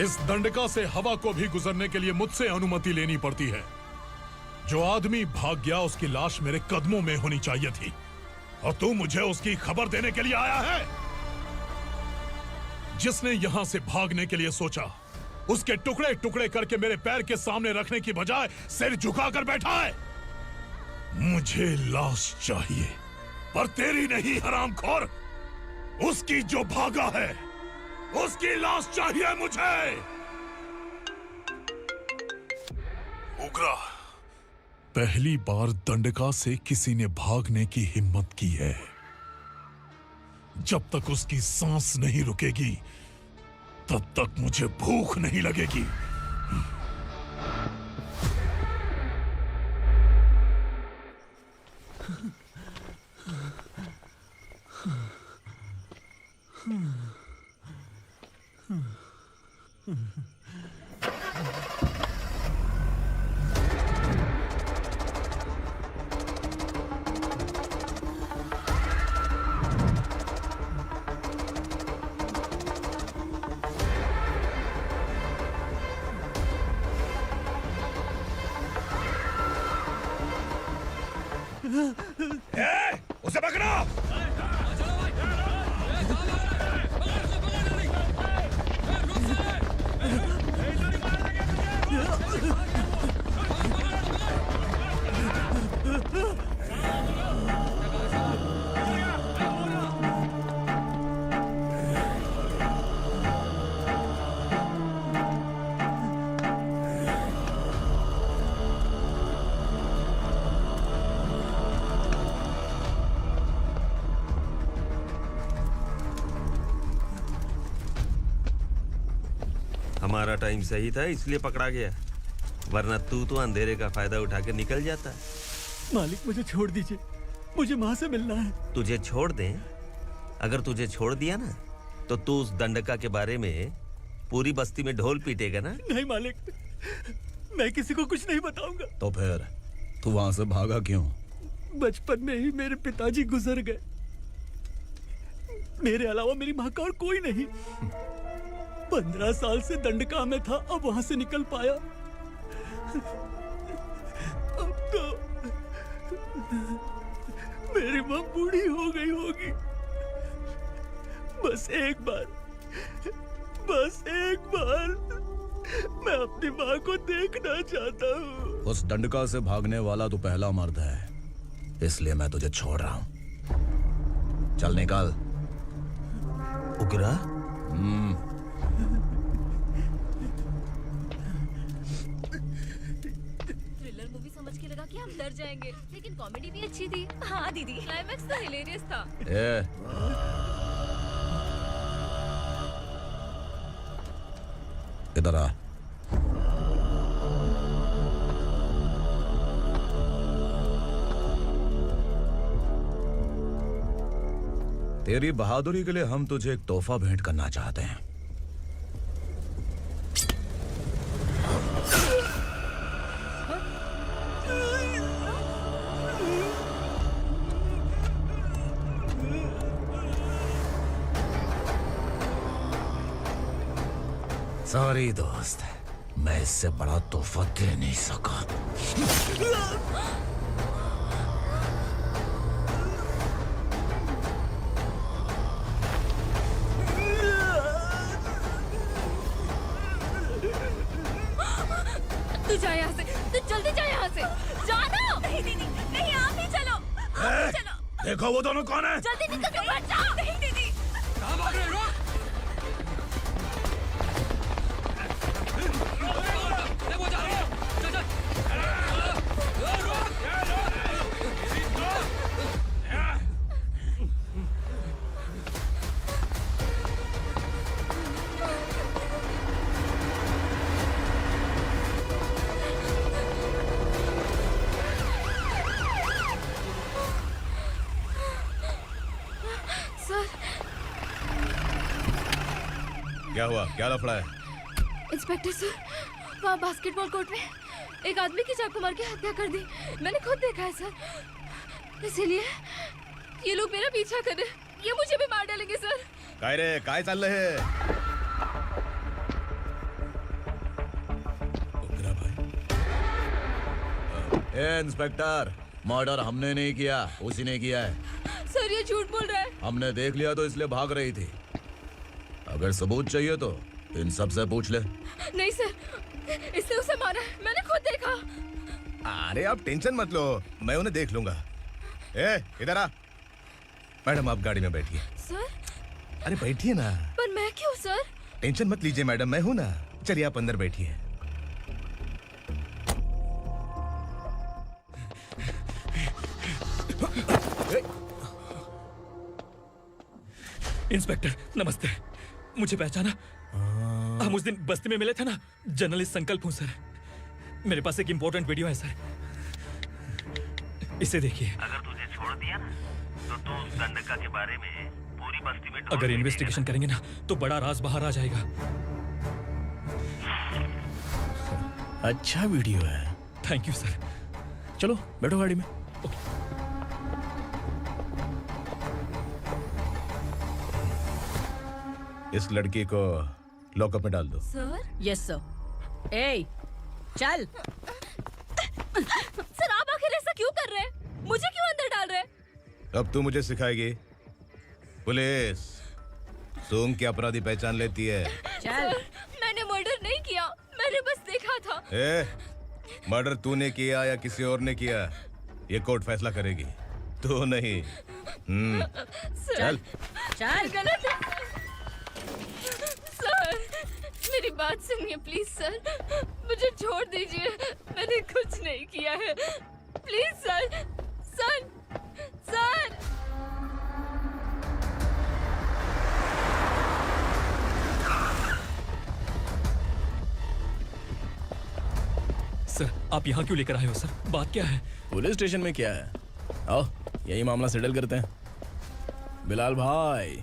इस दंडका से हवा को भी गुजरने के लिए मुझसे अनुमति लेनी पड़ती है। जो आदमी भाग गया उसकी लाश मेरे कदमों में होनी चाहिए थी, और तू मुझे उसकी खबर देने के लिए आया है। जिसने यहां से भागने के लिए सोचा उसके टुकड़े टुकड़े करके मेरे पैर के सामने रखने की बजाय सिर झुकाकर बैठा है। मुझे लाश चाहिए, पर तेरी नहीं हरामखोर, उसकी जो भागा है उसकी लाश चाहिए मुझे। उग्रा, पहली बार दंडका से किसी ने भागने की हिम्मत की है। जब तक उसकी सांस नहीं रुकेगी तब तक मुझे भूख नहीं लगेगी। उसे पकड़ो। हमारा टाइम सही था इसलिए पकड़ा गया, वरना तू तो अंधेरे का फायदा उठा के निकल जाता। मालिक मुझे छोड़ दीजिए, मुझे माँ से मिलना है। तुझे छोड़ दें? अगर तुझे छोड़ दिया ना तो तू उस दंडका के बारे में पूरी बस्ती में ढोल पीटेगा ना। नहीं मालिक, मैं किसी को कुछ नहीं बताऊंगा। तो फिर तू वहां से भागा क्यों? बचपन में ही मेरे पिताजी गुजर गए, मेरे अलावा मेरी माँ का और कोई नहीं। 15 साल से दंडका में था, अब वहां से निकल पाया। अब तो मेरी माँ बूढ़ी हो गई होगी। बस एक बार मैं अपनी माँ को देखना चाहता हूँ। उस दंडका से भागने वाला तो पहला मर्द है, इसलिए मैं तुझे छोड़ रहा हूँ। चल निकल। उग्रा? थ्रिलर मूवी समझ के लगा कि हम डर जाएंगे, लेकिन कॉमेडी भी अच्छी थी। हाँ दीदी, क्लाइमैक्स तो हिलेरियस था। इधर आ। तेरी बहादुरी के लिए हम तुझे एक तोहफा भेंट करना चाहते हैं। सॉरी दोस्त, मैं इससे बड़ा तोहफा दे नहीं सका। तू जा यहाँ से, तू जल्दी जा यहाँ से। जानो। नहीं दीदी, नहीं आप ही चलो। आप ही चलो। देखो वो दोनों कौन है? जल्दी निकल के मत जाओ। नहीं दीदी। कहाँ भाग रहे हो? सर, क्या हुआ? क्या लफड़ा है? इंस्पेक्टर सर, वहाँ बास्केटबॉल कोर्ट में एक आदमी की चाकू मार के हत्या कर दी। मैंने खुद देखा है सर, इसीलिए ये लोग मेरा पीछा कर रहे हैं। ये मुझे भी मार डालेंगे सर। काय रे, काय चाललंय हे? इंस्पेक्टर, मर्डर हमने नहीं किया, उसी ने किया है। सर ये झूठ बोल रहा है। हमने देख लिया तो इसलिए भाग रही थी। अगर सबूत चाहिए तो इन सब से पूछ ले। नहीं सर, इसने उसे मारा है, मैंने खुद देखा। अरे आप टेंशन मत लो, मैं उन्हें देख लूंगा। इधर आ। मैडम आप गाड़ी में बैठिए। सर? अरे बैठिए ना। पर मैं क्यों सर? टेंशन मत लीजिए मैडम, मैं हूं ना। चलिए आप अंदर बैठिए। इंस्पेक्टर नमस्ते, मुझे पहचाना? हम उस दिन बस्ती में मिले थे ना। जर्नलिस्ट संकल्प हूँ सर। मेरे पास एक इम्पोर्टेंट वीडियो है सर, इसे देखिए। अगर तुझे छोड़ दिया ना तो तू उस दंडका के बारे में पूरी बस्ती में अगर इन्वेस्टिगेशन करेंगे ना तो बड़ा राज बाहर आ जाएगा। अच्छा वीडियो है। Thank you sir. चलो बैठो गाड़ी में। इस लड़की को लॉकअप में डाल दो। सर? Yes sir. ए, चल। सर आप आखिर ऐसा क्यों कर रहे हैं? मुझे क्यों अब तू मुझे सिखाएगी? पुलिस सूंघ के अपराधी पहचान लेती है। चल। मैंने मर्डर नहीं किया, मैंने बस देखा था। मर्डर तूने किया या किसी और ने किया, ये कोर्ट फैसला करेगी, तू नहीं। चल चल। गलत है। सर मेरी बात सुनिए प्लीज सर, मुझे छोड़ दीजिए, मैंने कुछ नहीं किया है, please sir. Sir sir sir आप यहाँ क्यों लेकर आए हो सर? बात क्या है? पुलिस स्टेशन में क्या है? आओ यही मामला सेटल करते हैं। बिलाल भाई,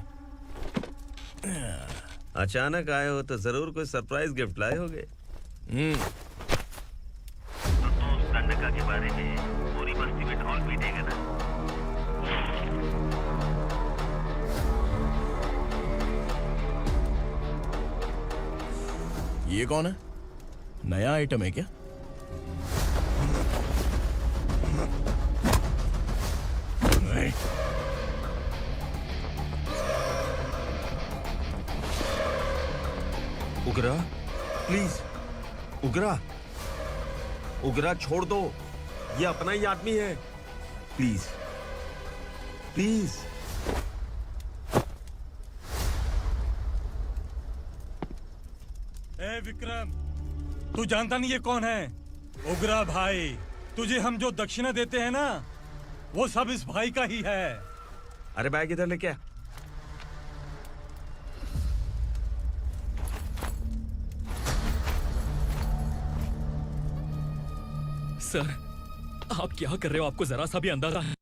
अचानक आए हो तो जरूर कोई सरप्राइज गिफ्ट लाए होगे। तो उस दंडका के बारे में पूरी बस्ती में ढोल पीटेगा ना? ये कौन है? नया आइटम है क्या? उगरा प्लीज, उगरा उगरा छोड़ दो, ये अपना ही आदमी है, प्लीज प्लीज। ए विक्रम, तू जानता नहीं ये कौन है? उगरा भाई, तुझे हम जो दक्षिणा देते हैं ना, वो सब इस भाई का ही है। अरे बैग इधर लेके आ। सर आप क्या कर रहे हो? आपको जरा सा भी अंदाजा है?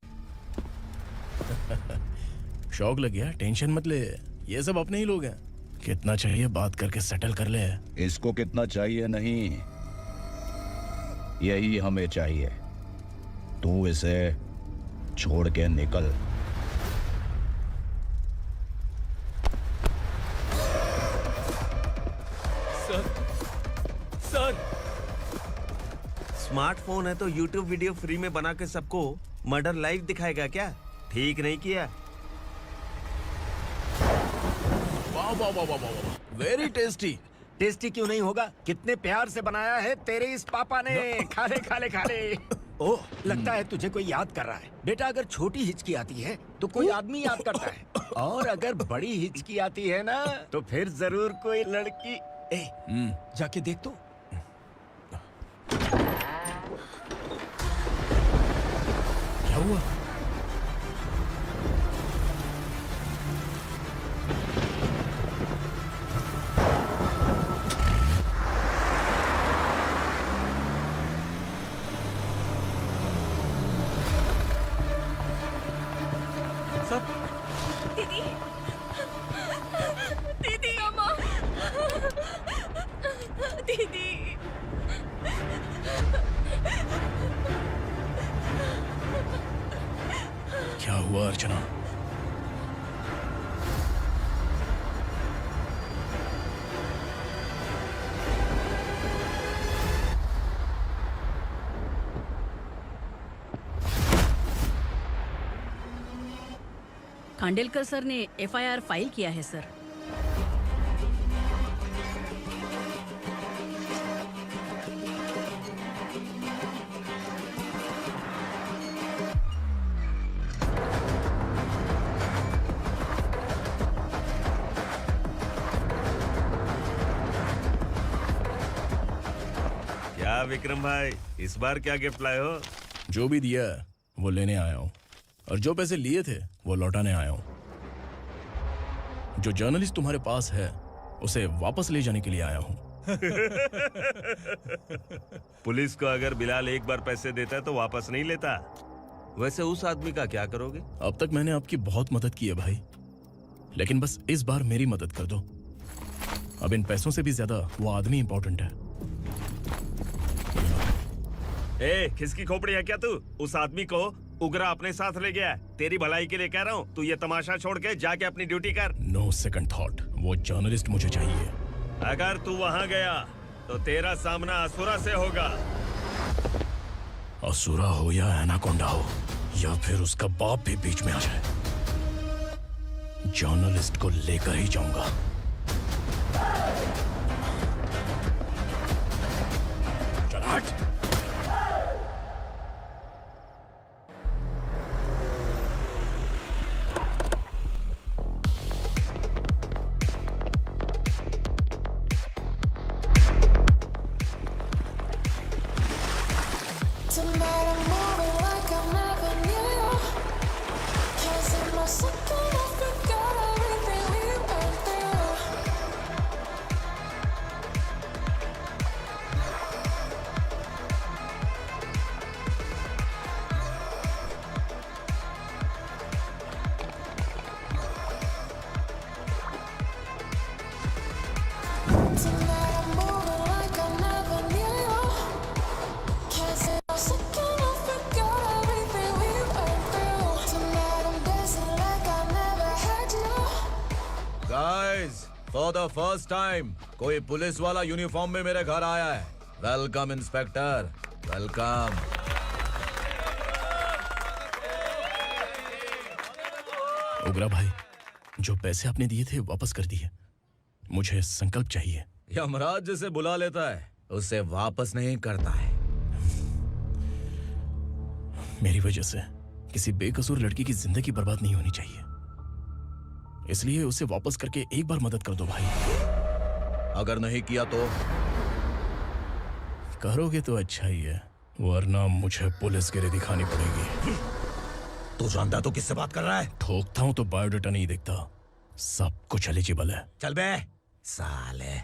शौक लग गया? टेंशन मत ले, ये सब अपने ही लोग हैं। कितना चाहिए बात करके सेटल कर ले। इसको कितना चाहिए नहीं, यही हमें चाहिए। तू इसे छोड़ के निकल। सर सर स्मार्टफोन है तो YouTube वीडियो फ्री में बना के सबको मर्डर लाइव दिखाएगा क्या? ठीक नहीं किया। वाह वाह वाह वाह वाह, वेरी टेस्टी। टेस्टी क्यों नहीं होगा? कितने प्यार से बनाया है तेरे इस पापा ने। खा ले खा ले खा ले। ओह, लगता है तुझे कोई याद कर रहा है। बेटा अगर छोटी हिचकी आती है तो कोई आदमी याद करता है, और अगर बड़ी हिचकी आती है ना तो फिर जरूर कोई लड़की। जाके देख तो। क्या हुआ? दीदी दीदी अम्मा दीदी। क्या हुआ अर्चना? खांडेलकर सर ने एफआईआर फाइल किया है सर। क्या विक्रम भाई, इस बार क्या गिफ्ट लाए हो? जो भी दिया है वो लेने आया हूँ, और जो पैसे लिए थे वो लौटाने आया हूँ। जो जर्नलिस्ट तुम्हारे पास है उसे वापस ले जाने के लिए आया हूँ। पुलिस को अगर बिलाल एक बार पैसे देता है तो वापस नहीं लेता। वैसे उस आदमी का क्या करोगे? अब तक मैंने आपकी बहुत मदद की है भाई, लेकिन बस इस बार मेरी मदद कर दो। अब इन पैसों से भी ज्यादा वो आदमी इंपॉर्टेंट है। ए, किसकी खोपड़ी है क्या तू? उस आदमी को उगरा अपने साथ ले गया है। तेरी भलाई के लिए कह रहा हूँ, तू ये तमाशा छोड़ के जाके अपनी ड्यूटी कर। नो सेकंड थॉट, वो जर्नलिस्ट मुझे चाहिए। अगर तू वहाँ गया तो तेरा सामना असुरा से होगा। असुरा हो या एनाकोंडा हो, या फिर उसका बाप भी बीच में आ जाए, जर्नलिस्ट को लेकर ही जाऊंगा। चल हट। फॉर द फर्स्ट टाइम कोई पुलिस वाला यूनिफॉर्म में मेरे घर आया है। Welcome inspector, welcome. उग्रा भाई, जो पैसे आपने दिए थे वापस कर दिए। मुझे संकल्प चाहिए। यमराज जिसे बुला लेता है उसे वापस नहीं करता है। मेरी वजह से किसी बेकसूर लड़की की जिंदगी बर्बाद नहीं होनी चाहिए, इसलिए उसे वापस करके एक बार मदद कर दो भाई। अगर नहीं किया तो? करोगे तो अच्छा ही है, वरना मुझे पुलिस गिरी दिखानी पड़ेगी। तू जानता तो किससे बात कर रहा है? ठोकता हूं तो बायोडाटा नहीं दिखता, सब कुछ एलिजिबल है। चल बे साले।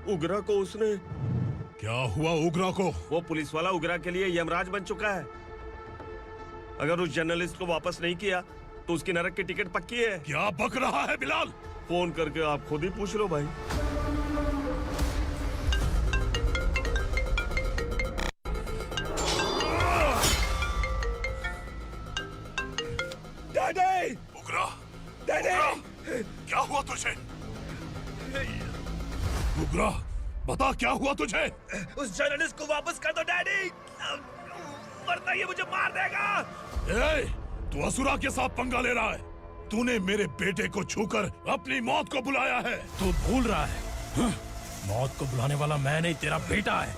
उगरा को उसने। क्या हुआ उगरा को? वो पुलिस वाला उगरा के लिए यमराज बन चुका है। अगर उस जर्नलिस्ट को वापस नहीं किया तो उसकी नरक की टिकट पक्की है। क्या बक रहा है बिलाल? फोन करके आप खुद ही पूछ लो भाई। डैडी! उगरा! डैडी! क्या हुआ तुझे? उगरा, बता क्या हुआ तुझे? उस जर्नलिस्ट को वापस कर दो डैडी, वरना ये मुझे मार देगा। ए, तू असुरा के साथ पंगा ले रहा है। तूने मेरे बेटे को छूकर अपनी मौत को बुलाया है। तू भूल रहा है, मौत को बुलाने वाला मैं नहीं, तेरा बेटा है।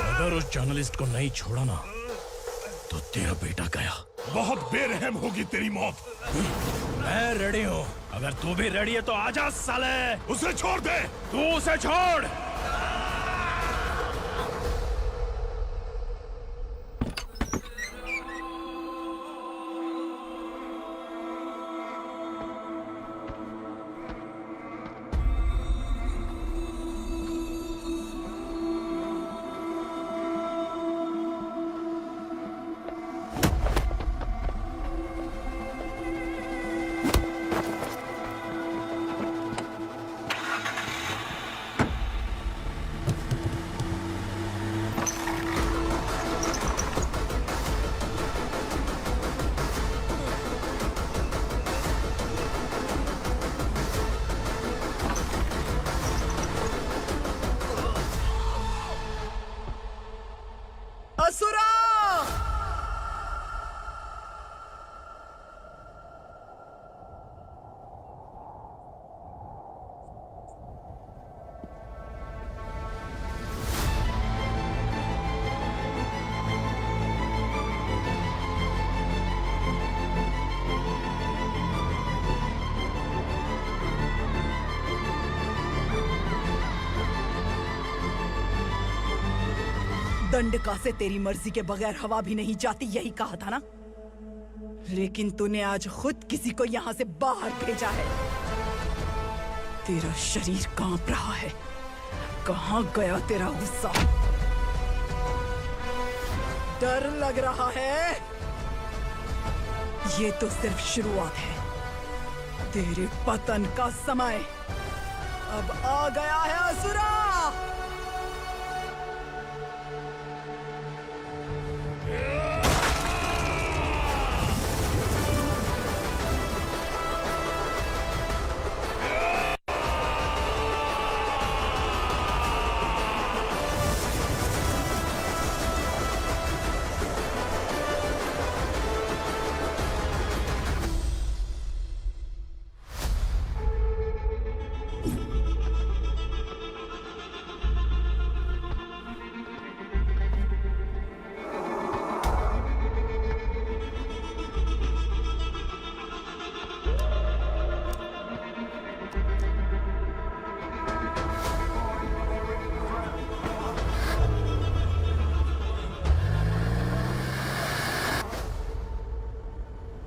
अगर उस जर्नलिस्ट को नहीं छोड़ा ना तो तेरा बेटा गया। बहुत बेरहम होगी तेरी मौत। मैं रेडी हूँ, अगर तू भी रेडी है तो आजा साले। उसे छोड़ दे। तू उसे छोड़। असुरा! दंडका से तेरी मर्जी के बगैर हवा भी नहीं जाती, यही कहा था ना? लेकिन तूने आज खुद किसी को यहाँ से बाहर भेजा है। तेरा शरीर कांप रहा है। कहाँ गया तेरा गुस्सा? डर लग रहा है? ये तो सिर्फ शुरुआत है। तेरे पतन का समय अब आ गया है असुरा।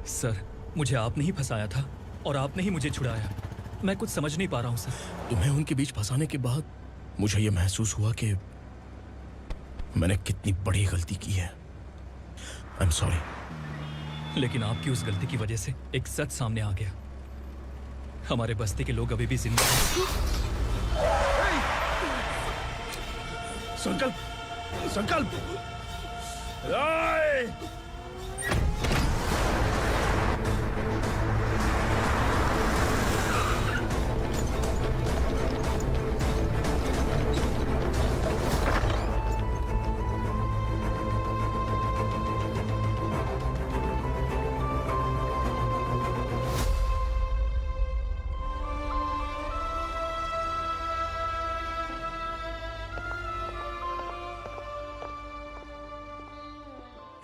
सर, मुझे आपने ही फंसाया था और आपने ही मुझे छुड़ाया। मैं कुछ समझ नहीं पा रहा हूँ सर। तुम्हें उनके बीच फंसाने के बाद मुझे यह महसूस हुआ कि मैंने कितनी बड़ी गलती की है। I am sorry. लेकिन आपकी उस गलती की वजह से एक सच सामने आ गया। हमारे बस्ती के लोग अभी भी जिंदा हैं। संकल्प, संकल्प!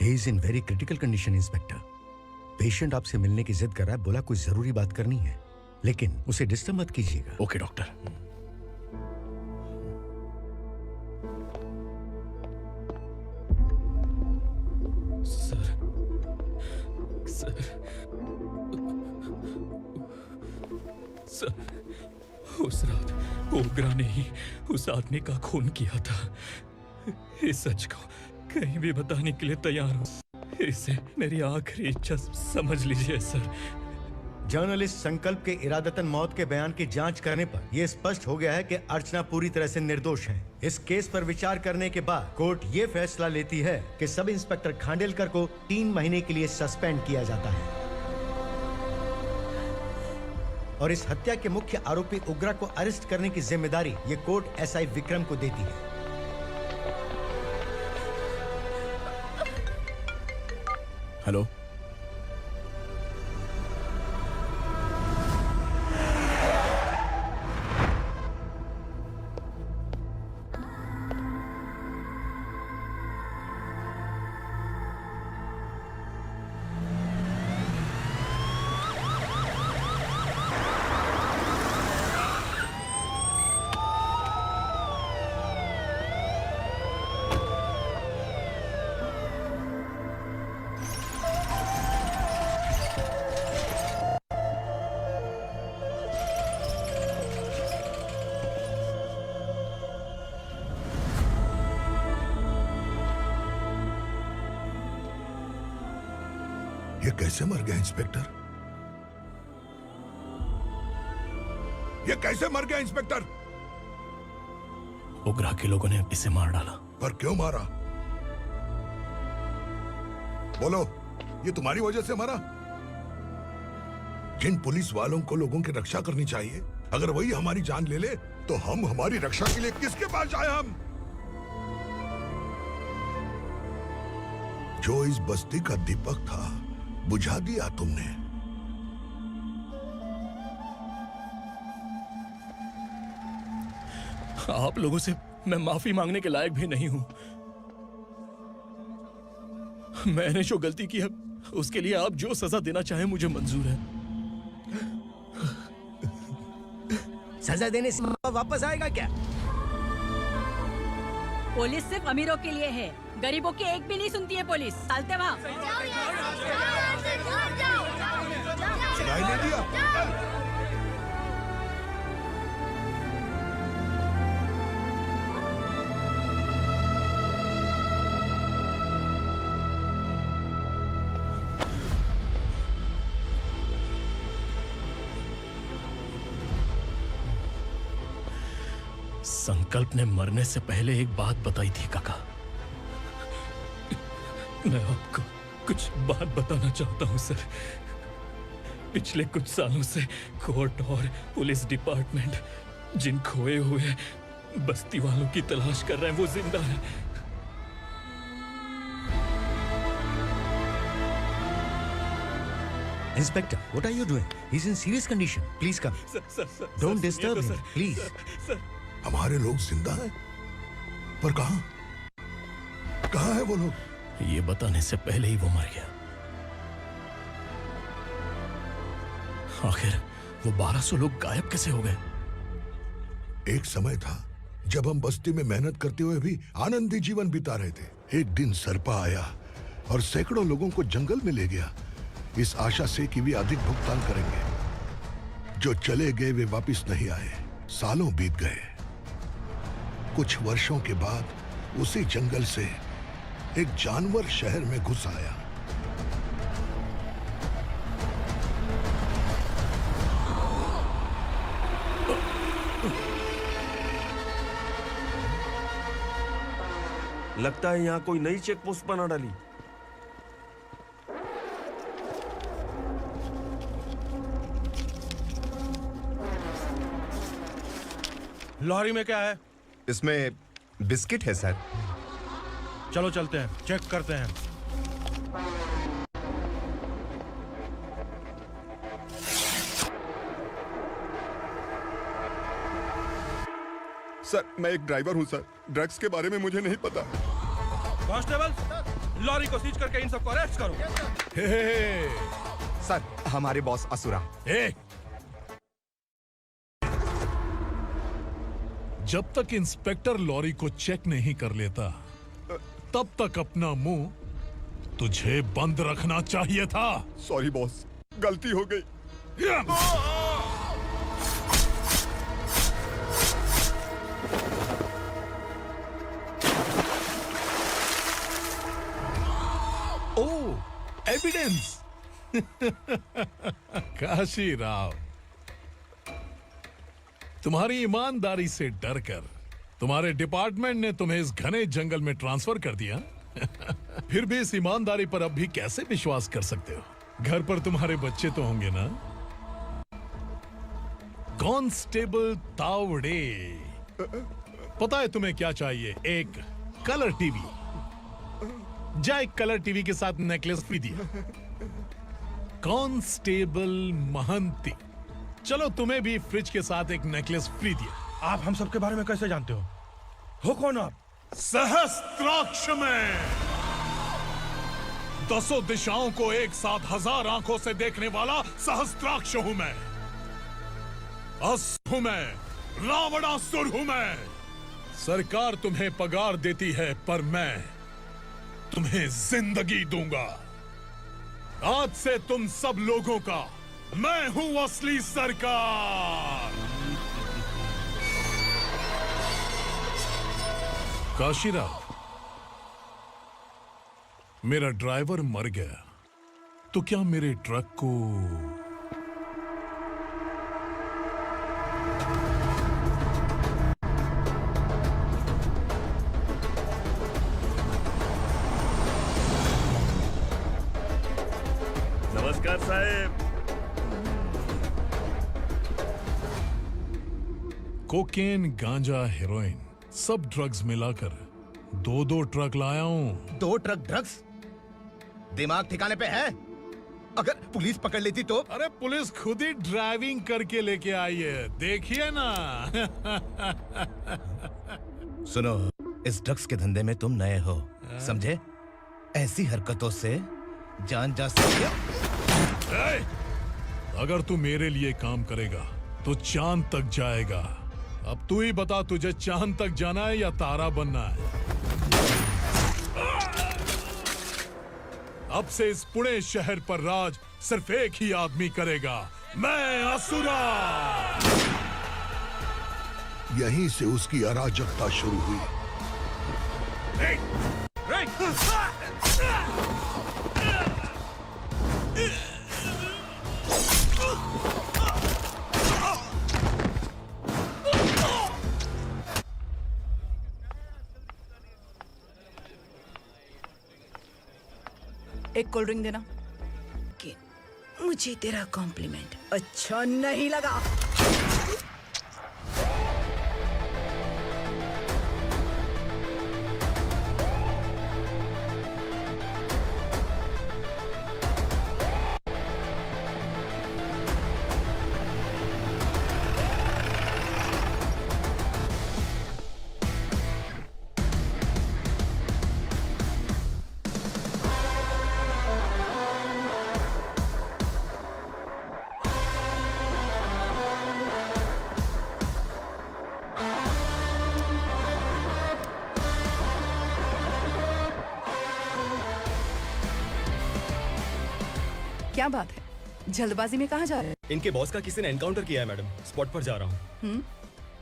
He is in very critical condition, inspector. Patient आपसे मिलने की जिद कर रहा है, बोला कोई जरूरी बात करनी है, लेकिन उसे डिस्टर्ब मत कीजिएगा। Okay doctor. सर, उस रात ओग्रा ने ही उस आदमी का खून किया था। इस सच को कहीं भी बताने के लिए तैयार हूँ। इसे मेरी आखिरी इच्छा समझ लीजिए सर। जर्नलिस्ट संकल्प के इरादतन मौत के बयान की जांच करने पर यह स्पष्ट हो गया है कि अर्चना पूरी तरह से निर्दोष है। इस केस पर विचार करने के बाद कोर्ट ये फैसला लेती है कि सब इंस्पेक्टर खांडेलकर को 3 महीने के लिए सस्पेंड किया जाता है और इस हत्या के मुख्य आरोपी उग्रा को अरेस्ट करने की जिम्मेदारी ये कोर्ट एसआई विक्रम को देती है। हेलो, ये कैसे मर गया इंस्पेक्टर? ये कैसे मर गया इंस्पेक्टर? उग्रा के लोगों ने इसे मार डाला। पर क्यों मारा? बोलो, ये तुम्हारी वजह से मरा? जिन पुलिस वालों को लोगों की रक्षा करनी चाहिए, अगर वही हमारी जान ले ले तो हम हमारी रक्षा के लिए किसके पास जाए? हम जो इस बस्ती का दीपक था बुझा दिया तुमने। आप लोगों से मैं माफी मांगने के लायक भी नहीं हूं। मैंने जो गलती की है उसके लिए आप जो सजा देना चाहें मुझे मंजूर है। सजा देने से वापस आएगा क्या? पुलिस सिर्फ अमीरों के लिए है, गरीबों की एक भी नहीं सुनती है पुलिस। चलते वहाँ। सुनाई नहीं दिया? संकल्प ने मरने से पहले एक बात बताई थी काका। मैं आपको कुछ बात बताना चाहता हूं सर। पिछले कुछ सालों से कोर्ट और पुलिस डिपार्टमेंट जिन खोए हुए बस्ती वालों की तलाश कर रहे हैं वो जिंदा है। Inspector, what are you doing? He's in serious condition. Please come. Don't disturb him, please. हमारे लोग जिंदा हैं? पर कहां? कहां है वो लोग? ये बताने से पहले ही वो मर गया। आखिर वो 1200 लोग गायब कैसे हो गए? एक समय था जब हम बस्ती में मेहनत करते हुए भी आनंदी जीवन बिता रहे थे। एक दिन सरपा आया और सैकड़ों लोगों को जंगल में ले गया, इस आशा से कि वे अधिक भुगतान करेंगे। जो चले गए वे वापस नहीं आए। सालों बीत गए। कुछ वर्षों के बाद उसी जंगल से एक जानवर शहर में घुस आया। लगता है यहाँ कोई नई चेक पोस्ट बना डाली। लॉरी में क्या है? इसमें बिस्किट है सर। चलो चलते हैं, चेक करते हैं। सर, मैं एक ड्राइवर हूं सर। ड्रग्स के बारे में मुझे नहीं पता। कांस्टेबल, लॉरी को सीज करके इन सबको अरेस्ट करो। सर, हमारे बॉस असुरा। जब तक इंस्पेक्टर लॉरी को चेक नहीं कर लेता तब तक अपना मुंह तुझे बंद रखना चाहिए था। सॉरी बॉस, गलती हो गई। एविडेंस। काशी राव, तुम्हारी ईमानदारी से डरकर तुम्हारे डिपार्टमेंट ने तुम्हें इस घने जंगल में ट्रांसफर कर दिया। फिर भी इस ईमानदारी पर अब भी कैसे विश्वास कर सकते हो? घर पर तुम्हारे बच्चे तो होंगे ना? कांस्टेबल तावड़े, पता है तुम्हें क्या चाहिए? एक कलर टीवी। जा एक कलर टीवी के साथ नेकलेस भी दिया। कांस्टेबल महंती, चलो तुम्हें भी फ्रिज के साथ एक नेकलेस फ्री दिया। आप हम सबके बारे में कैसे जानते हो कौन आप? सहस्त्राक्ष में 10 दिशाओं को एक साथ 1000 आंखों से देखने वाला सहस्त्राक्ष हूं मैं। असुर हूं मैं, रावणासुर हूं मैं। सरकार तुम्हें पगार देती है, पर मैं तुम्हें जिंदगी दूंगा। आज से तुम सब लोगों का मैं हूं असली सरकार। काशीराव, मेरा ड्राइवर मर गया तो क्या मेरे ट्रक को नमस्कार साहब। कोकेन, गांजा, हेरोइन, सब ड्रग्स मिलाकर 2 ट्रक लाया हूं। 2 ट्रक ड्रग्स? दिमाग ठिकाने पे है? अगर पुलिस पकड़ लेती तो? अरे पुलिस खुद ही ड्राइविंग करके लेके आई है, देखिए ना। सुनो, इस ड्रग्स के धंधे में तुम नए हो, समझे? ऐसी हरकतों से जान जा सकती है। अगर तू मेरे लिए काम करेगा तो चांद तक जाएगा। अब तू ही बता, तुझे चांद तक जाना है या तारा बनना है? अब से इस पुणे शहर पर राज सिर्फ एक ही आदमी करेगा, मैं असुरा। यहीं से उसकी अराजकता शुरू हुई। एक कोल्ड ड्रिंक देना। कि मुझे तेरा कॉम्प्लीमेंट अच्छा नहीं लगा। क्या बात है, जल्दबाजी में कहाँ जा रहे हैं? इनके बॉस का किसी ने एनकाउंटर किया है मैडम, स्पॉट पर जा रहा हूँ।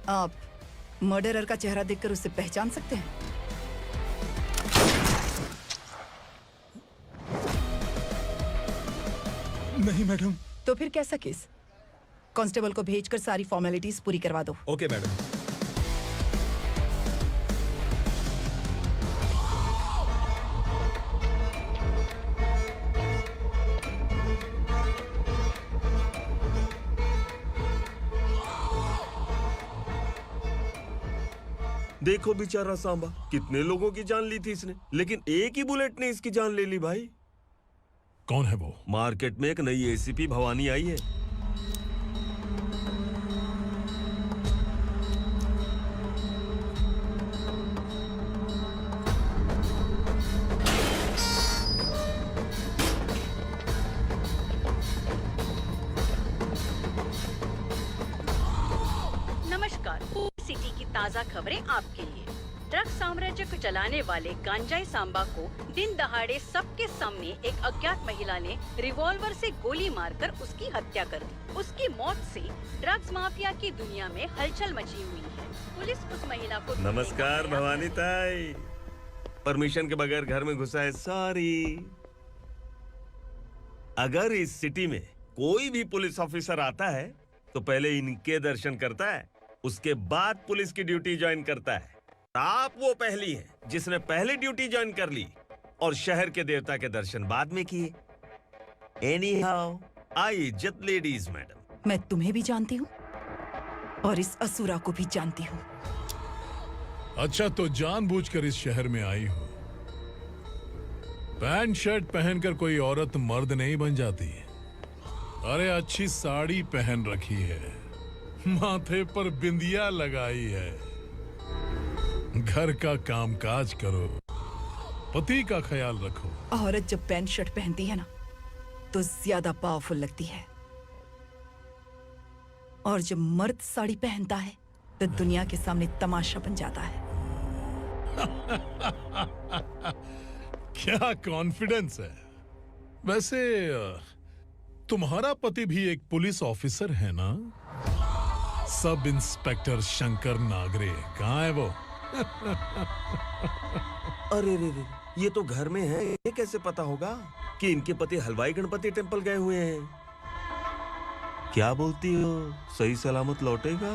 आप मर्डरर का चेहरा देखकर उसे पहचान सकते हैं? नहीं मैडम। तो फिर कैसा केस? कांस्टेबल को भेजकर सारी फॉर्मेलिटीज पूरी करवा दो। Okay madam. देखो बेचारा सांबा, कितने लोगों की जान ली थी इसने, लेकिन एक ही बुलेट ने इसकी जान ले ली भाई। कौन है वो? मार्केट में एक नई एसीपी भवानी आई है। नमस्कार, सिटी की ताज़ा खबरें आपके लिए। ड्रग्स साम्राज्य को चलाने वाले गांजाई सांबा को दिन दहाड़े सबके सामने एक अज्ञात महिला ने रिवॉल्वर से गोली मारकर उसकी हत्या कर दी। उसकी मौत से ड्रग्स माफिया की दुनिया में हलचल मची हुई है। पुलिस उस महिला को नमस्कार भवानी ताई, परमिशन के बगैर घर में घुसा है, सॉरी। अगर इस सिटी में कोई भी पुलिस ऑफिसर आता है तो पहले इनके दर्शन करता है, उसके बाद पुलिस की ड्यूटी ज्वाइन करता है। आप वो पहली हैं जिसने पहले ड्यूटी ज्वाइन कर ली और शहर के देवता के दर्शन बाद में किए। एनीहाउ, आई इज्जत लेडीज मैडम। मैं तुम्हें भी जानती हूँ और इस असुरा को भी जानती हूँ। अच्छा, तो जानबूझकर इस शहर में आई हो। पैंट शर्ट पहनकर कोई औरत मर्द नहीं बन जाती। अरे अच्छी साड़ी पहन रखी है, माथे पर बिंदिया लगाई है, घर का कामकाज करो, पति का ख्याल रखो। औरत जब पैंट शर्ट पहनती है ना तो ज्यादा पावरफुल लगती है, और जब मर्द साड़ी पहनता है तो दुनिया के सामने तमाशा बन जाता है। क्या कॉन्फिडेंस है। वैसे तुम्हारा पति भी एक पुलिस ऑफिसर है ना? सब इंस्पेक्टर शंकर नागरे, कहाँ है वो? अरे रे रे, ये तो घर में है, ये कैसे पता होगा कि इनके पति हलवाई गणपति टेम्पल गए हुए हैं? क्या बोलती हो, सही सलामत लौटेगा?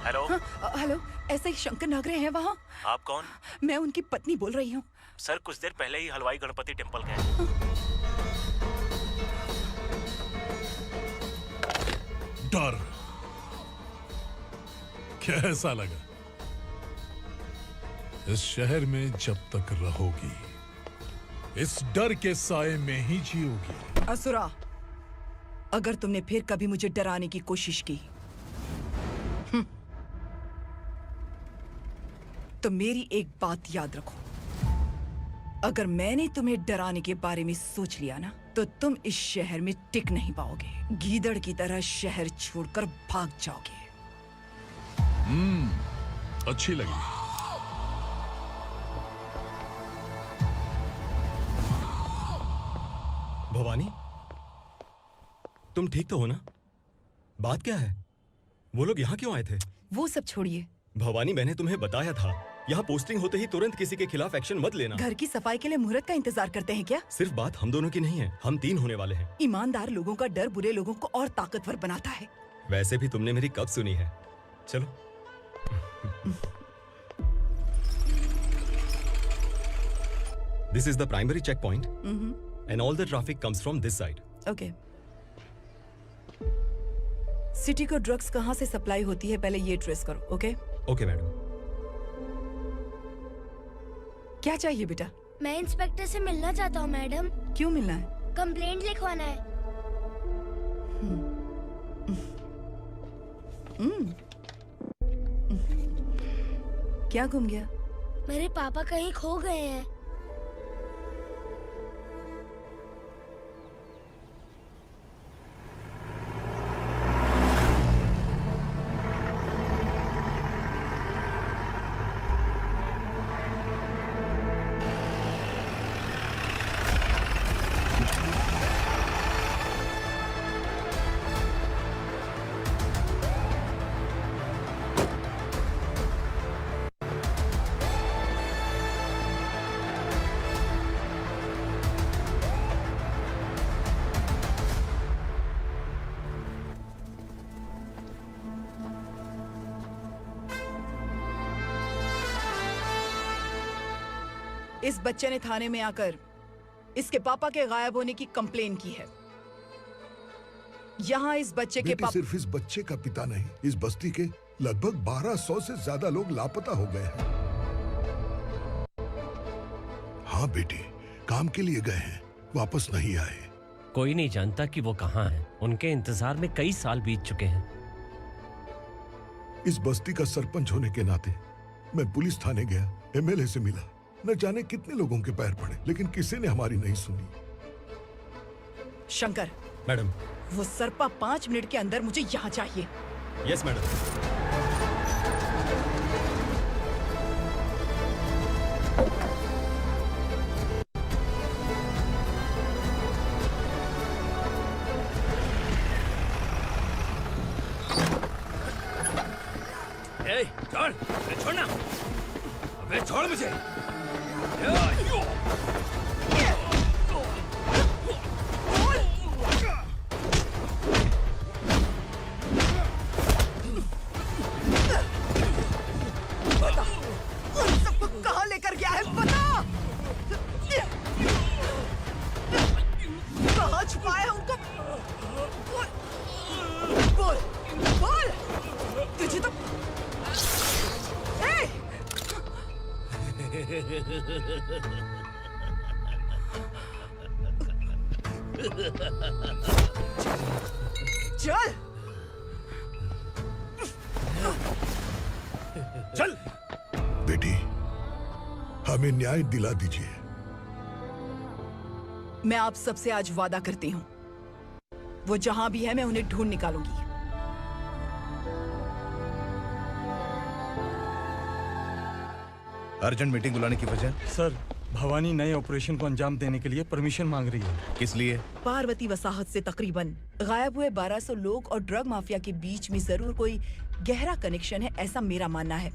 हेलो। हेलो, ऐसे ही शंकर नागरे हैं वहाँ? आप कौन? मैं उनकी पत्नी बोल रही हूँ। सर कुछ देर पहले ही हलवाई गणपति टेम्पल गए। डर कैसा लगा? इस शहर में जब तक रहोगी इस डर के साए में ही जियोगी। असुरा, अगर तुमने फिर कभी मुझे डराने की कोशिश की तो मेरी एक बात याद रखो, अगर मैंने तुम्हें डराने के बारे में सोच लिया ना तो तुम इस शहर में टिक नहीं पाओगे। गीदड़ की तरह शहर छोड़कर भाग जाओगे। अच्छी लगी। भवानी, तुम ठीक तो हो ना? बात क्या है? वो लोग यहाँ क्यों आए थे? वो सब छोड़िए। भवानी, मैंने तुम्हें बताया था, यहाँ पोस्टिंग होते ही तुरंत किसी के खिलाफ एक्शन मत लेना। घर की सफाई के लिए मुहूर्त का इंतजार करते हैं क्या? सिर्फ बात हम दोनों की नहीं है, हम 3 होने वाले हैं। ईमानदार लोगों का डर बुरे लोगों को और ताकतवर बनाता है। वैसे भी तुमने मेरी कब सुनी है? चलो। This is the primary checkpoint, and all the traffic comes from this side. Okay. City को ड्रग्स कहाँ से सप्लाई होती है पहले ये ट्रेस करो, ओके? Okay madam. क्या चाहिए बेटा? मैं इंस्पेक्टर से मिलना चाहता हूँ मैडम। क्यों मिलना है? कंप्लेंट लिखवाना है। क्या गुम गया? मेरे पापा कहीं खो गए हैं। इस बच्चे ने थाने में आकर इसके पापा के गायब होने की कंप्लेन की है। यहाँ इस बच्चे के पापा सिर्फ इस बच्चे का पिता नहीं, इस बस्ती के लगभग 1200 से ज्यादा लोग लापता हो गए हैं। हाँ बेटी, काम के लिए गए हैं, वापस नहीं आए। कोई नहीं जानता कि वो कहाँ हैं। उनके इंतजार में कई साल बीत चुके हैं। इस बस्ती का सरपंच होने के नाते मैं पुलिस थाने गया, एमएलए से मिला, न जाने कितने लोगों के पैर पड़े, लेकिन किसी ने हमारी नहीं सुनी। शंकर, मैडम, वो सरपा 5 मिनट के अंदर मुझे यहाँ चाहिए। Yes madam. छोड़, अरे छोड़ना, अबे छोड़ मुझे। सबको कहाँ लेकर गया है बता। कहाँ छुपाया उनको? बोल बोल, तुझे तो चल चल बेटी, हमें न्याय दिला दीजिए। मैं आप सबसे आज वादा करती हूँ, वो जहां भी है मैं उन्हें ढूंढ निकालूंगी। अर्जेंट मीटिंग बुलाने की वजह? सर, भवानी नए ऑपरेशन को अंजाम देने के लिए परमिशन मांग रही है। किस लिए? पार्वती वसाहत से तकरीबन गायब हुए 1200 लोग और ड्रग माफिया के बीच में जरूर कोई गहरा कनेक्शन है, ऐसा मेरा मानना है।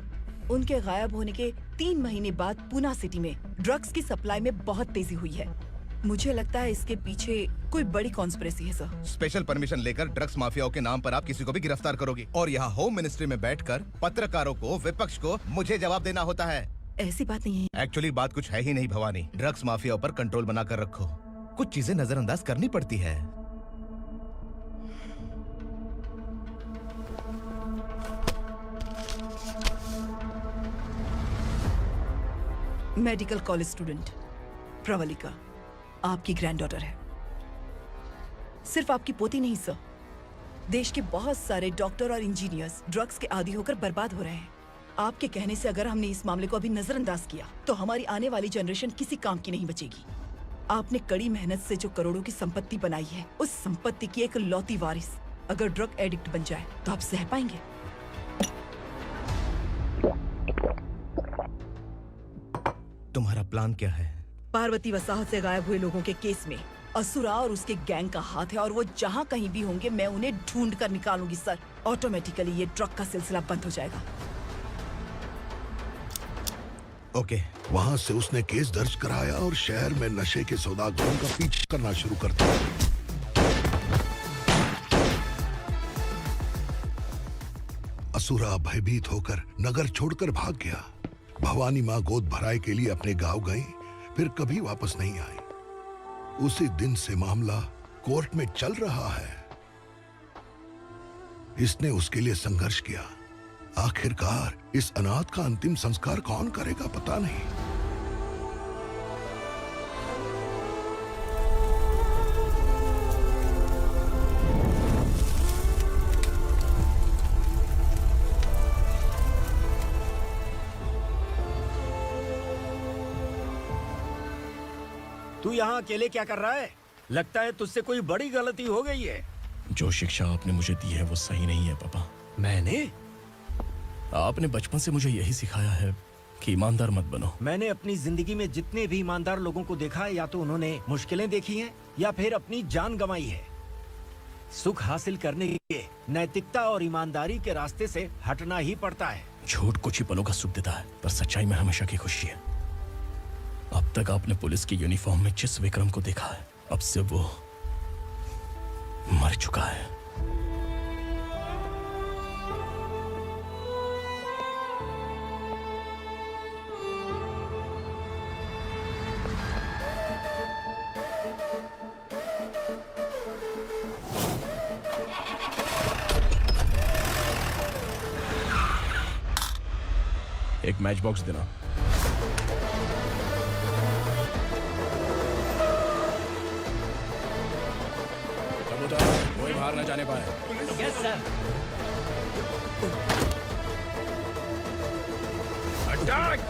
उनके गायब होने के 3 महीने बाद पूना सिटी में ड्रग्स की सप्लाई में बहुत तेजी हुई है। मुझे लगता है इसके पीछे कोई बड़ी कॉन्स्पिरेसी है सर। स्पेशल परमिशन लेकर ड्रग्स माफियाओं के नाम पर आप किसी को भी गिरफ्तार करोगे और यहाँ होम मिनिस्ट्री में बैठकर पत्रकारों को, विपक्ष को मुझे जवाब देना होता है। ऐसी बात नहीं है। एक्चुअली बात कुछ है ही नहीं भवानी। ड्रग्स माफियाओं पर कंट्रोल बनाकर रखो, कुछ चीजें नजरअंदाज करनी पड़ती है। मेडिकल कॉलेज स्टूडेंट प्रवलिका आपकी ग्रैंडडॉटर है। सिर्फ आपकी पोती नहीं सर, देश के बहुत सारे डॉक्टर और इंजीनियर्स ड्रग्स के आदी होकर बर्बाद हो रहे हैं। आपके कहने से अगर हमने इस मामले को अभी नजरअंदाज किया तो हमारी आने वाली जनरेशन किसी काम की नहीं बचेगी। आपने कड़ी मेहनत से जो करोड़ों की संपत्ति बनाई है, उस संपत्ति की एक लौती वारिस अगर ड्रग एडिक्ट बन जाए तो आप सह पाएंगे? तुम्हारा प्लान क्या है? पार्वती वसाहत से गायब हुए लोगों के केस में असुरा और उसके गैंग का हाथ है और वो जहाँ कहीं भी होंगे मैं उन्हें ढूंढ कर निकालूंगी सर। ऑटोमेटिकली ये ड्रग का सिलसिला बंद हो जाएगा। ओके। वहाँ से उसने केस दर्ज कराया और शहर में नशे के सौदागरों का पीछा करना शुरू कर दिया। असुरा भयभीत होकर नगर छोड़कर भाग गया। भवानी माँ गोद भराई के लिए अपने गांव गई, फिर कभी वापस नहीं आई। उसी दिन से मामला कोर्ट में चल रहा है। इसने उसके लिए संघर्ष किया। आखिरकार इस अनाथ का अंतिम संस्कार कौन करेगा पता नहीं। तू यहाँ अकेले क्या कर रहा है? लगता है तुझसे कोई बड़ी गलती हो गई है। जो शिक्षा आपने मुझे दी है वो सही नहीं है पापा। मैंने? आपने बचपन से मुझे यही सिखाया है कि ईमानदार मत बनो। मैंने अपनी जिंदगी में जितने भी ईमानदार लोगों को देखा है, या तो उन्होंने मुश्किलें देखी हैं या फिर अपनी जान गंवाई है। सुख हासिल करने के लिए नैतिकता और ईमानदारी के रास्ते से हटना ही पड़ता है। झूठ कुछ ही पलों का सुख देता है, पर सच्चाई में हमेशा की खुशी है। अब तक आपने पुलिस की यूनिफॉर्म में जिस विक्रम को देखा है, अब से वो मर चुका है। एक मैच बॉक्स देना। कोई बाहर न जाने पाए। Yes sir. अटैक!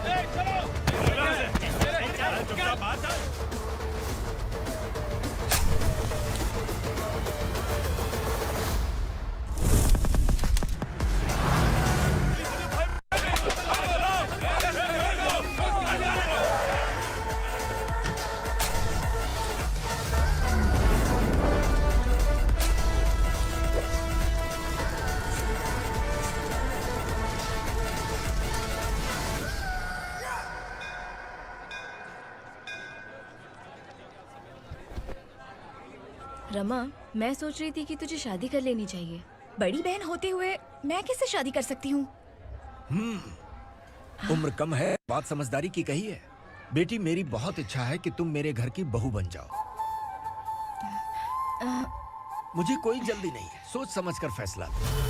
रमा, मैं सोच रही थी कि तुझे शादी कर लेनी चाहिए। बड़ी बहन होते हुए मैं कैसे शादी कर सकती हूँ? उम्र कम है, बात समझदारी की कही है। बेटी, मेरी बहुत इच्छा है कि तुम मेरे घर की बहू बन जाओ। मुझे कोई जल्दी नहीं है, सोच समझ कर फैसला लो।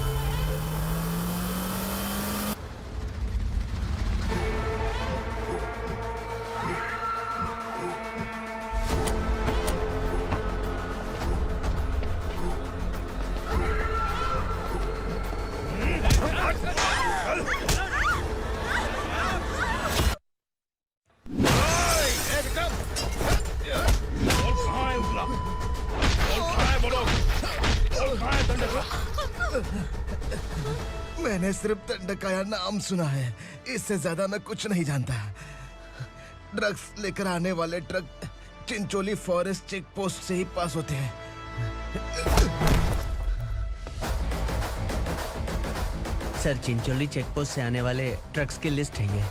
मैंने सिर्फ दंडकाया नाम सुना है, इससे ज्यादा मैं कुछ नहीं जानता। ड्रग्स लेकर आने वाले truck Chincholi forest check post से ही पास होते हैं। सर, चिंचोली चेक पोस्ट से आने वाले ट्रक्स की लिस्ट है ये।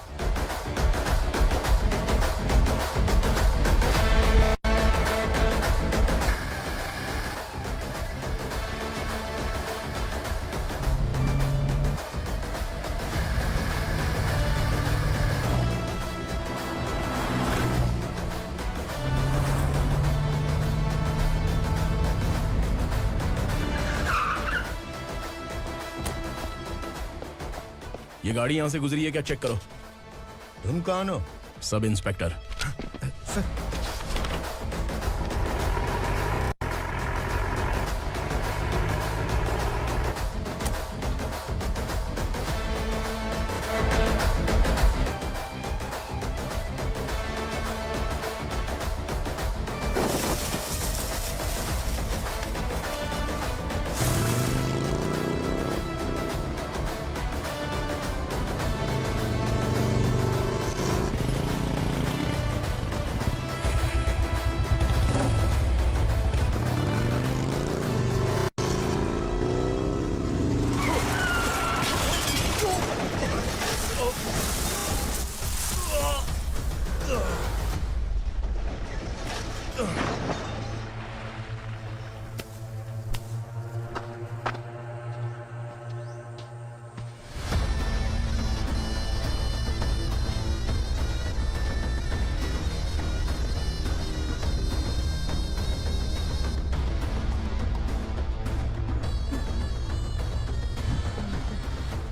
ये गाड़ी यहां से गुजरी है क्या, चेक करो। तुम कौन हो? Sub inspector.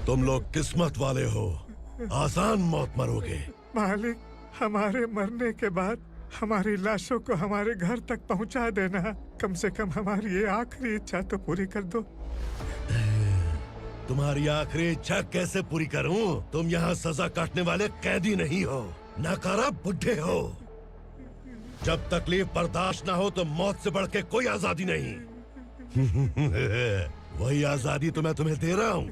तुम लोग किस्मत वाले हो, आसान मौत मरोगे। मालिक, हमारे मरने के बाद हमारी लाशों को हमारे घर तक पहुंचा देना। कम से कम हमारी ये आखिरी इच्छा तो पूरी कर दो। तुम्हारी आखिरी इच्छा कैसे पूरी करूं? तुम यहाँ सजा काटने वाले कैदी नहीं हो, नकारा बुढ़े हो। जब तकलीफ बर्दाश्त ना हो तो मौत से बढ़ के कोई आजादी नहीं। वही आजादी तो मैं तुम्हें दे रहा हूँ।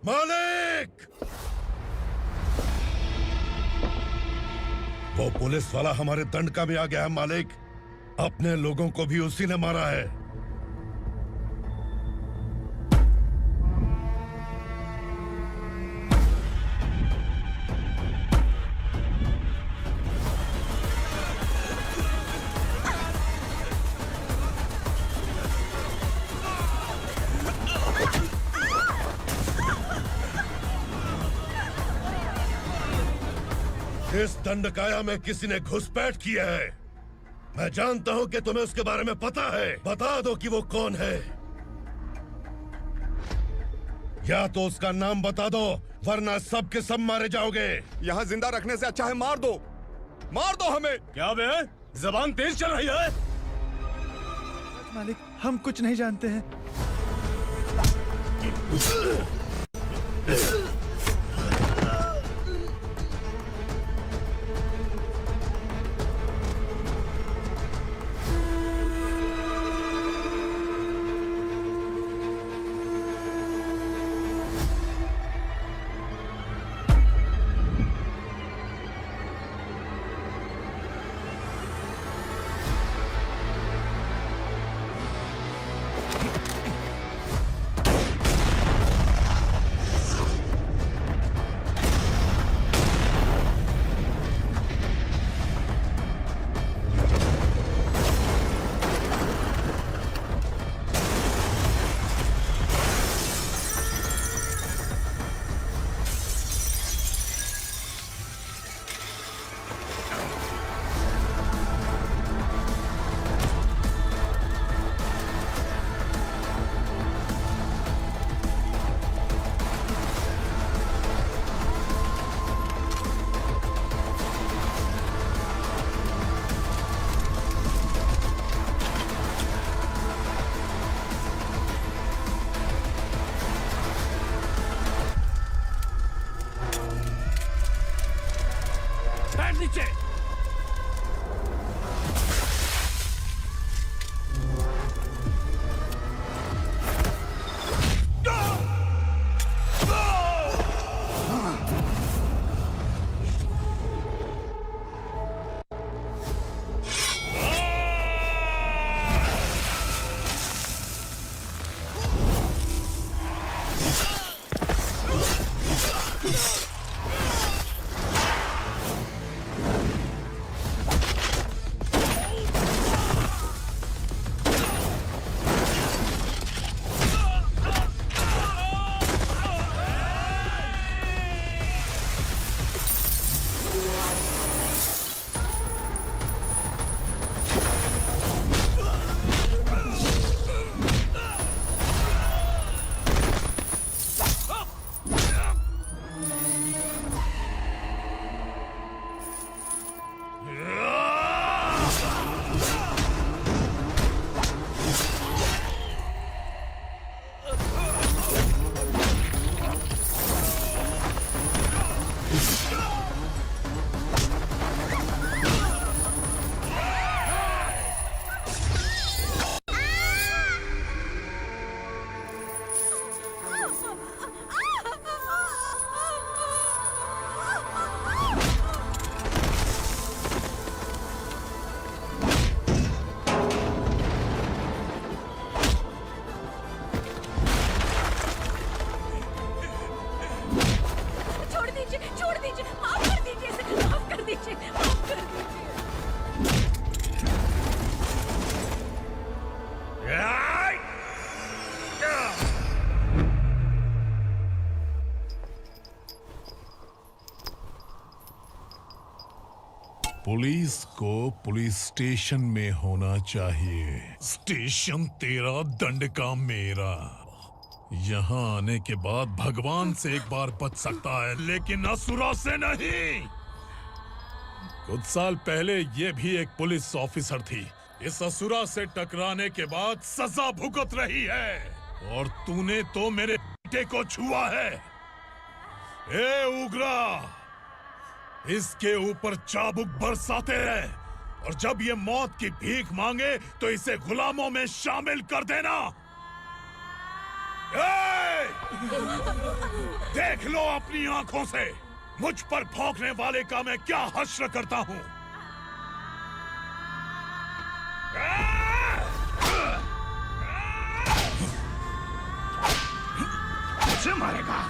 मालिक! वो पुलिस वाला हमारे दंडका में आ गया है मालिक। अपने लोगों को भी उसी ने मारा है। इस दंडकाया में किसी ने घुसपैठ किया है। मैं जानता हूं कि तुम्हें उसके बारे में पता है। बता दो कि वो कौन है, या तो उसका नाम बता दो, वरना सब के सब मारे जाओगे। यहाँ जिंदा रखने से अच्छा है मार दो हमें। क्या बे, जबान तेज चल रही है? मालिक, हम कुछ नहीं जानते हैं। पुलिस को पुलिस स्टेशन में होना चाहिए। स्टेशन तेरा, दंड का मेरा। यहाँ आने के बाद भगवान से एक बार बच सकता है, लेकिन असुरा से नहीं। कुछ साल पहले ये भी एक पुलिस ऑफिसर थी। इस असुरा से टकराने के बाद सजा भुगत रही है, और तूने तो मेरे बेटे को छुआ है। ए उग्रा, इसके ऊपर चाबुक बरसाते रहे, और जब ये मौत की भीख मांगे तो इसे गुलामों में शामिल कर देना। देख लो अपनी आंखों से मुझ पर भौंकने वाले का मैं क्या हश्र करता हूं। मुझे मारेगा?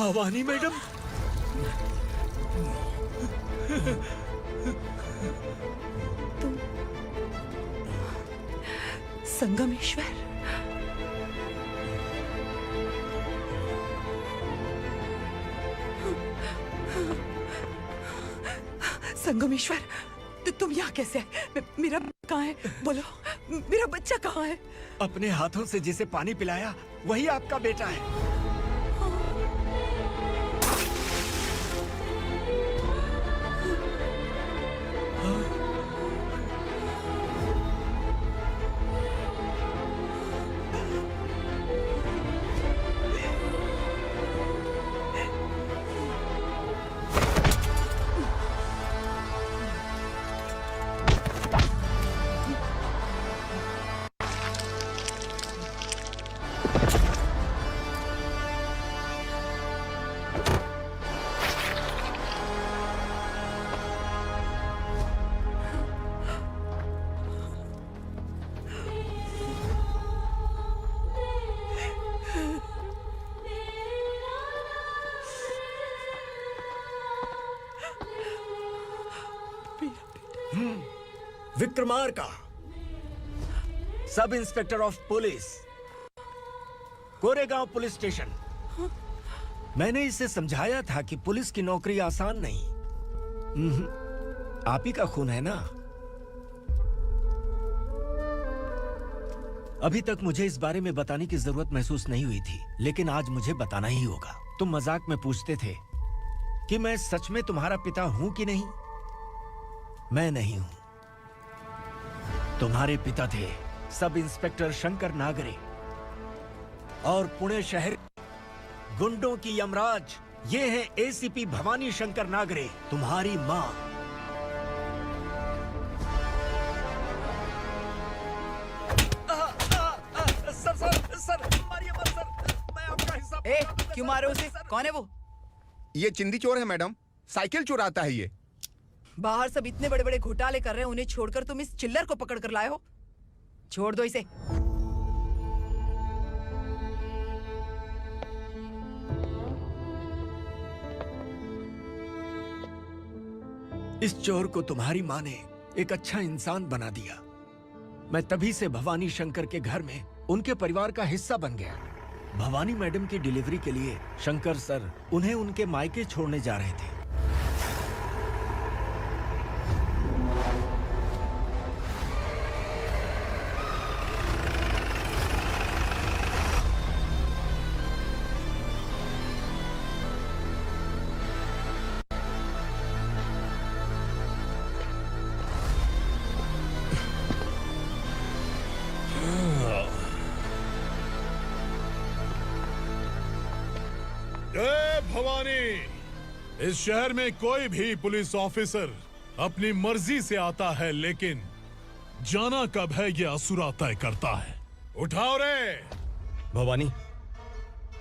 भवानी मैडम। संगमेश्वर, संगमेश्वर, तुम यहाँ कैसे आए? मेरा कहाँ है? बोलो, मेरा बच्चा कहाँ है? अपने हाथों से जिसे पानी पिलाया वही आपका बेटा है। Vikramarka, sub inspector of police, Koregaon police station. मैंने इसे समझाया था कि पुलिस की नौकरी आसान नहीं। आप ही का खून है ना। अभी तक मुझे इस बारे में बताने की जरूरत महसूस नहीं हुई थी, लेकिन आज मुझे बताना ही होगा। तुम मजाक में पूछते थे कि मैं सच में तुम्हारा पिता हूं कि नहीं। मैं नहीं हूं। तुम्हारे पिता थे सब इंस्पेक्टर शंकर नागरे, और पुणे शहर गुंडों की यमराज ये है एसीपी भवानी शंकर नागरे, तुम्हारी मां। सर, मारिए मत सर, मैं आपका हिस्सा। क्यों मारे उसे? कौन है वो? ये चिंदी चोर है मैडम, साइकिल चुराता है ये। बाहर सब इतने बड़े बड़े घोटाले कर रहे हैं, उन्हें छोड़कर तुम इस चिल्लर को पकड़ कर लाए हो। छोड़ दो इसे। इस चोर को तुम्हारी माँ ने एक अच्छा इंसान बना दिया। मैं तभी से भवानी शंकर के घर में उनके परिवार का हिस्सा बन गया। भवानी मैडम की डिलीवरी के लिए शंकर सर उन्हें उनके मायके छोड़ने जा रहे थे। जय भवानी। इस शहर में कोई भी पुलिस ऑफिसर अपनी मर्जी से आता है, लेकिन जाना कब है ये असुरा तय करता है। उठाओ रे। भवानी,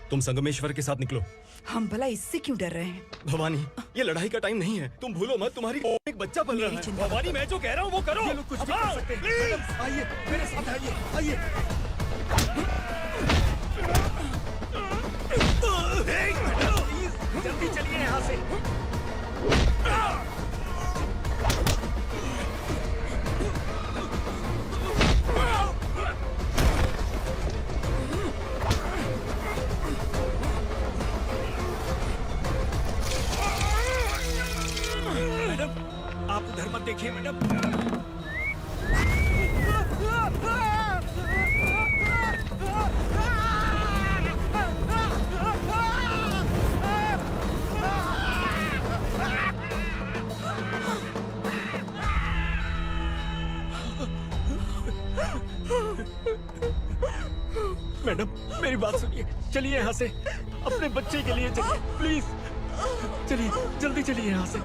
तुम संगमेश्वर के साथ निकलो। हम भला इससे क्यों डर रहे हैं? भवानी, ये लड़ाई का टाइम नहीं है। तुम भूलो मत, तुम्हारी एक बच्चा पल रहा है। भवानी, मैं जो कह रहा हूँ वो करो। ये लोग कुछ भी कर सकते हैं। आइए मेरे साथ आइए, आइए। जल्दी चलिए यहाँ से। मैडम, आप उधर मत देखिए मैडम। मैडम, मेरी बात सुनिए। चलिए यहाँ से, अपने बच्चे के लिए चलिए, प्लीज। चलिए, जल्दी चलिए यहाँ से।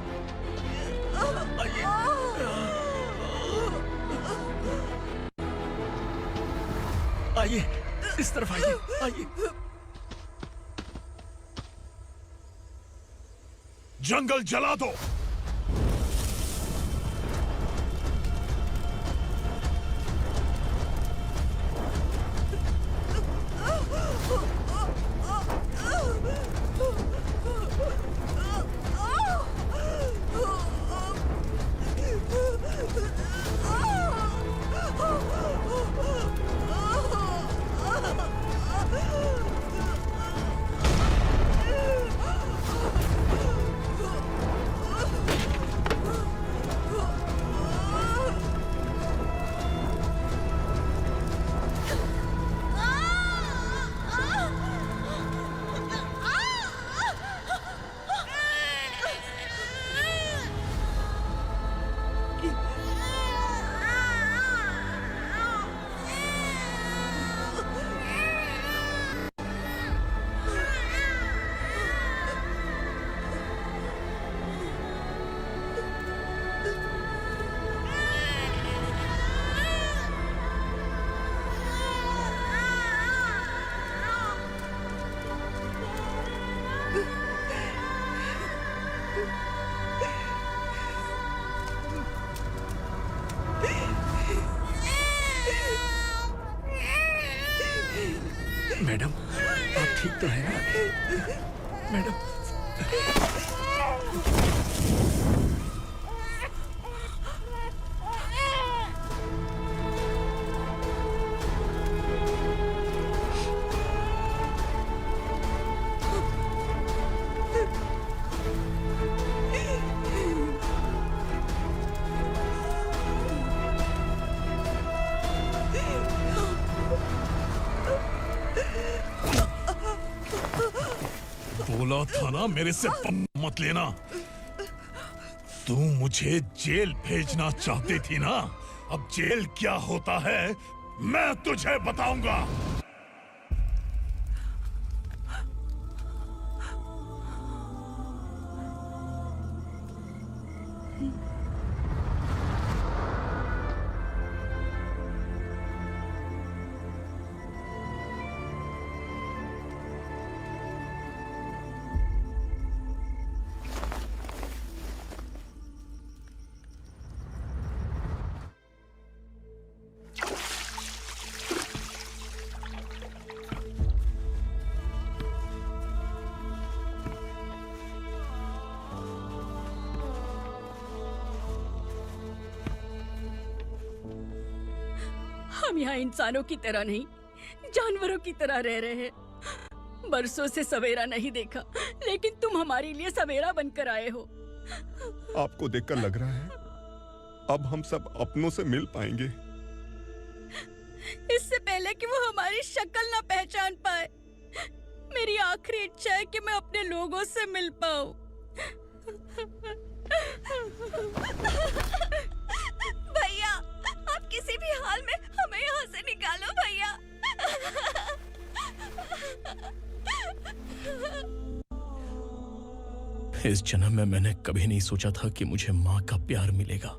आइए। आइए, इस तरफ आइए, आइए। जंगल जला दो। मैडम आप ठीक तो हैं ना? मैडम बोला था ना मेरे से मत लेना। तू मुझे जेल भेजना चाहती थी ना? अब जेल क्या होता है मैं तुझे बताऊंगा। हम यहाँ इंसानों की तरह नहीं, जानवरों की तरह रह रहे हैं। बरसों से सवेरा नहीं देखा, लेकिन तुम हमारे लिए सवेरा बनकर आए हो। आपको देखकर लग रहा है अब हम सब अपनों से मिल पाएंगे। इससे पहले कि वो हमारी शक्ल ना पहचान पाए, मेरी आखिरी इच्छा है कि मैं अपने लोगों से मिल पाऊं। भैया, आप किसी भी हाल में हमें यहाँ से निकालो भैया। इस जन्म में मैंने कभी नहीं सोचा था कि मुझे माँ का प्यार मिलेगा।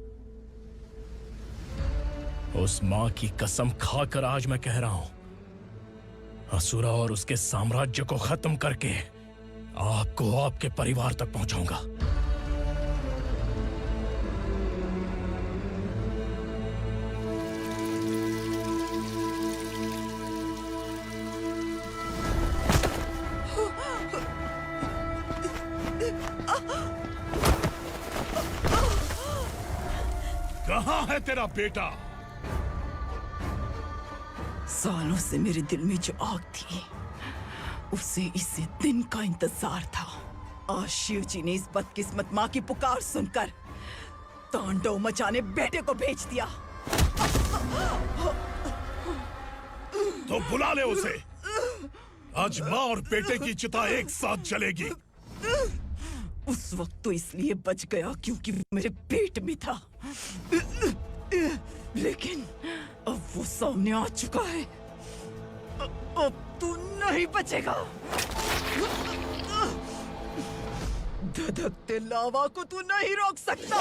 उस माँ की कसम खाकर आज मैं कह रहा हूं, असुरा और उसके साम्राज्य को खत्म करके आपको आपके परिवार तक पहुंचाऊंगा। कहाँ है तेरा बेटा? सालों से मेरे दिल में जो आग थी, उसे इसी दिन का इंतजार था। आज शिव जी ने इस बदकिस्मत माँ की पुकार सुनकर तांडव मचाने बेटे को भेज दिया। तो बुला ले उसे। आज माँ और बेटे की चिता एक साथ जलेगी। उस वक्त तो इसलिए बच गया क्योंकि वो मेरे पेट में था, लेकिन अब वो सामने आ चुका है। अब तू नहीं बचेगा। धधकते लावा को तू नहीं रोक सकता।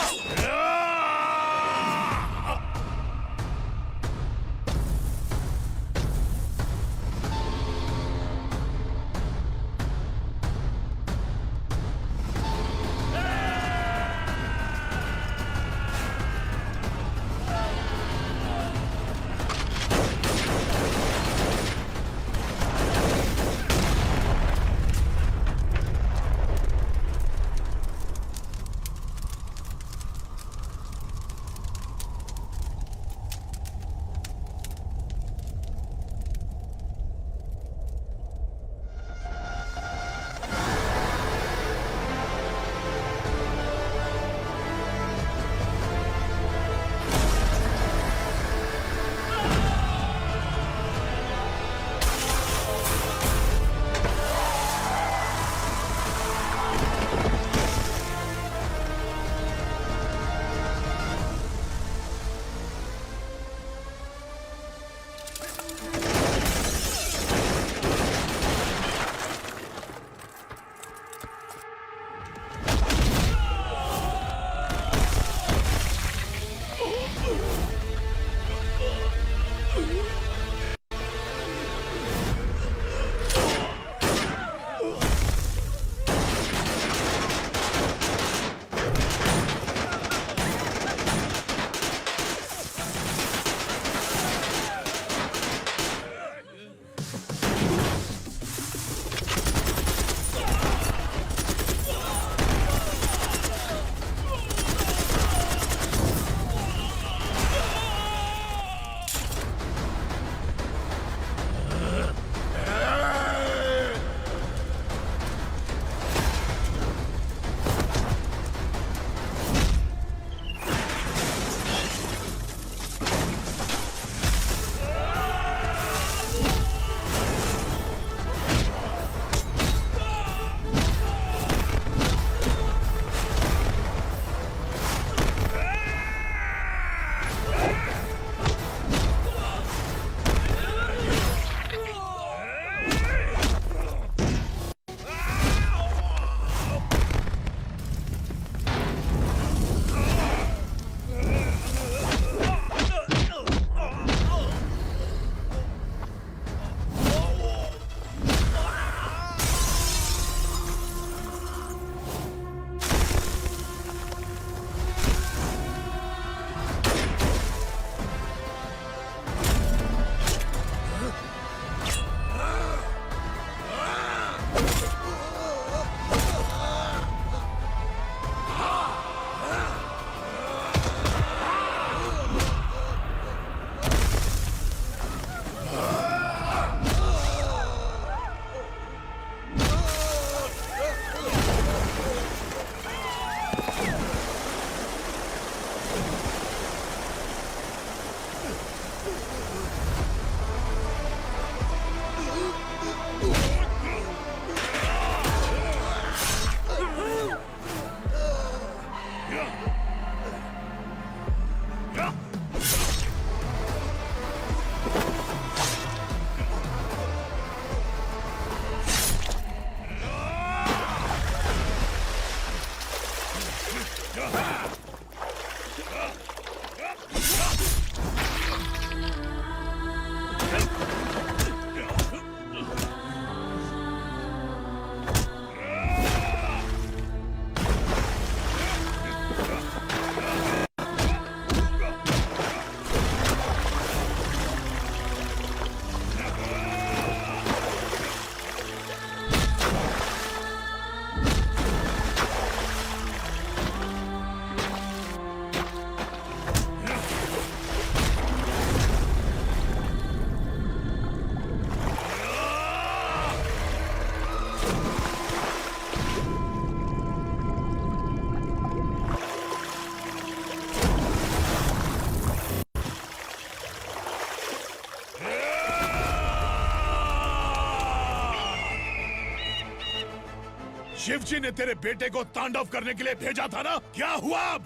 शिवजी ने तेरे बेटे को तांडव करने के लिए भेजा था ना, क्या हुआ अब?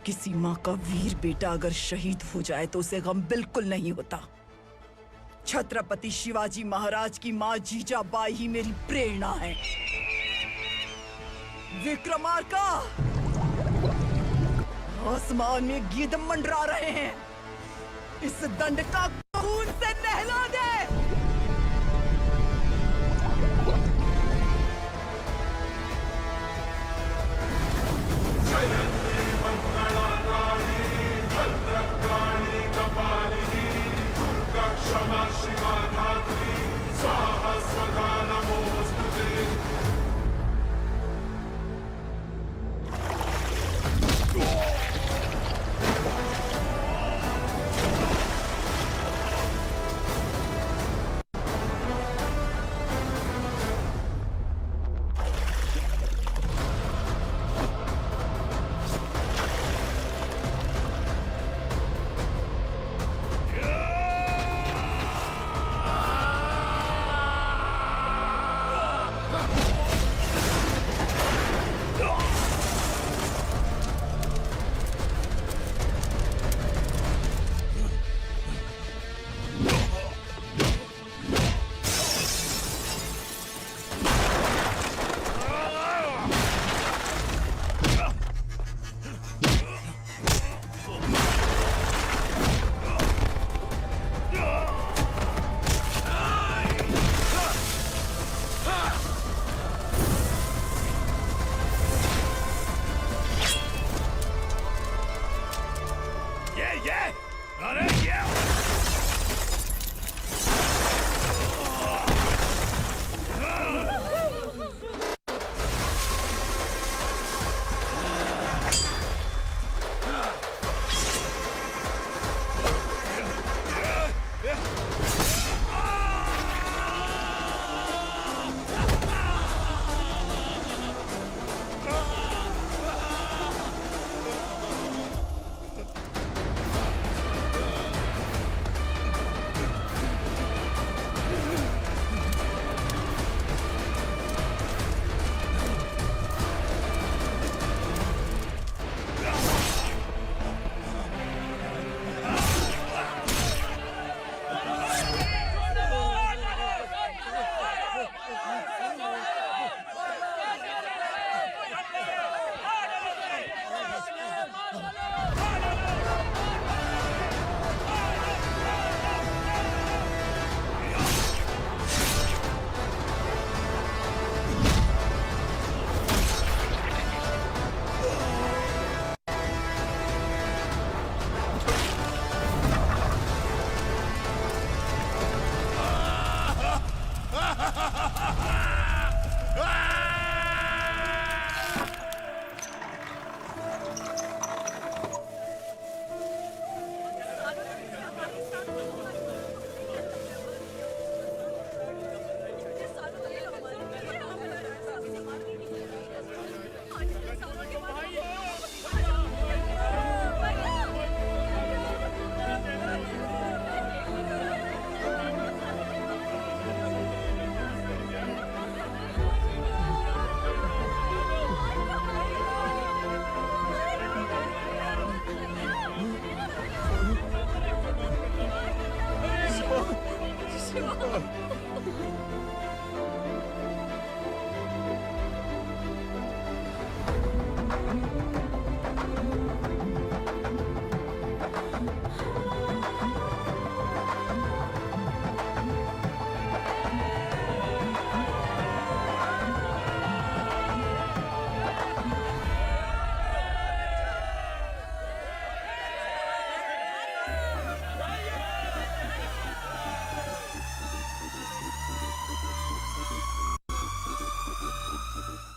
किसी माँ का वीर बेटा अगर शहीद हो जाए तो उसे गम बिल्कुल नहीं होता। छत्रपति शिवाजी महाराज की माँ जीजाबाई ही मेरी प्रेरणा है। विक्रमार्का, आसमान में गीत मंडरा रहे हैं, इस दंड का खून से नहला दे। अरे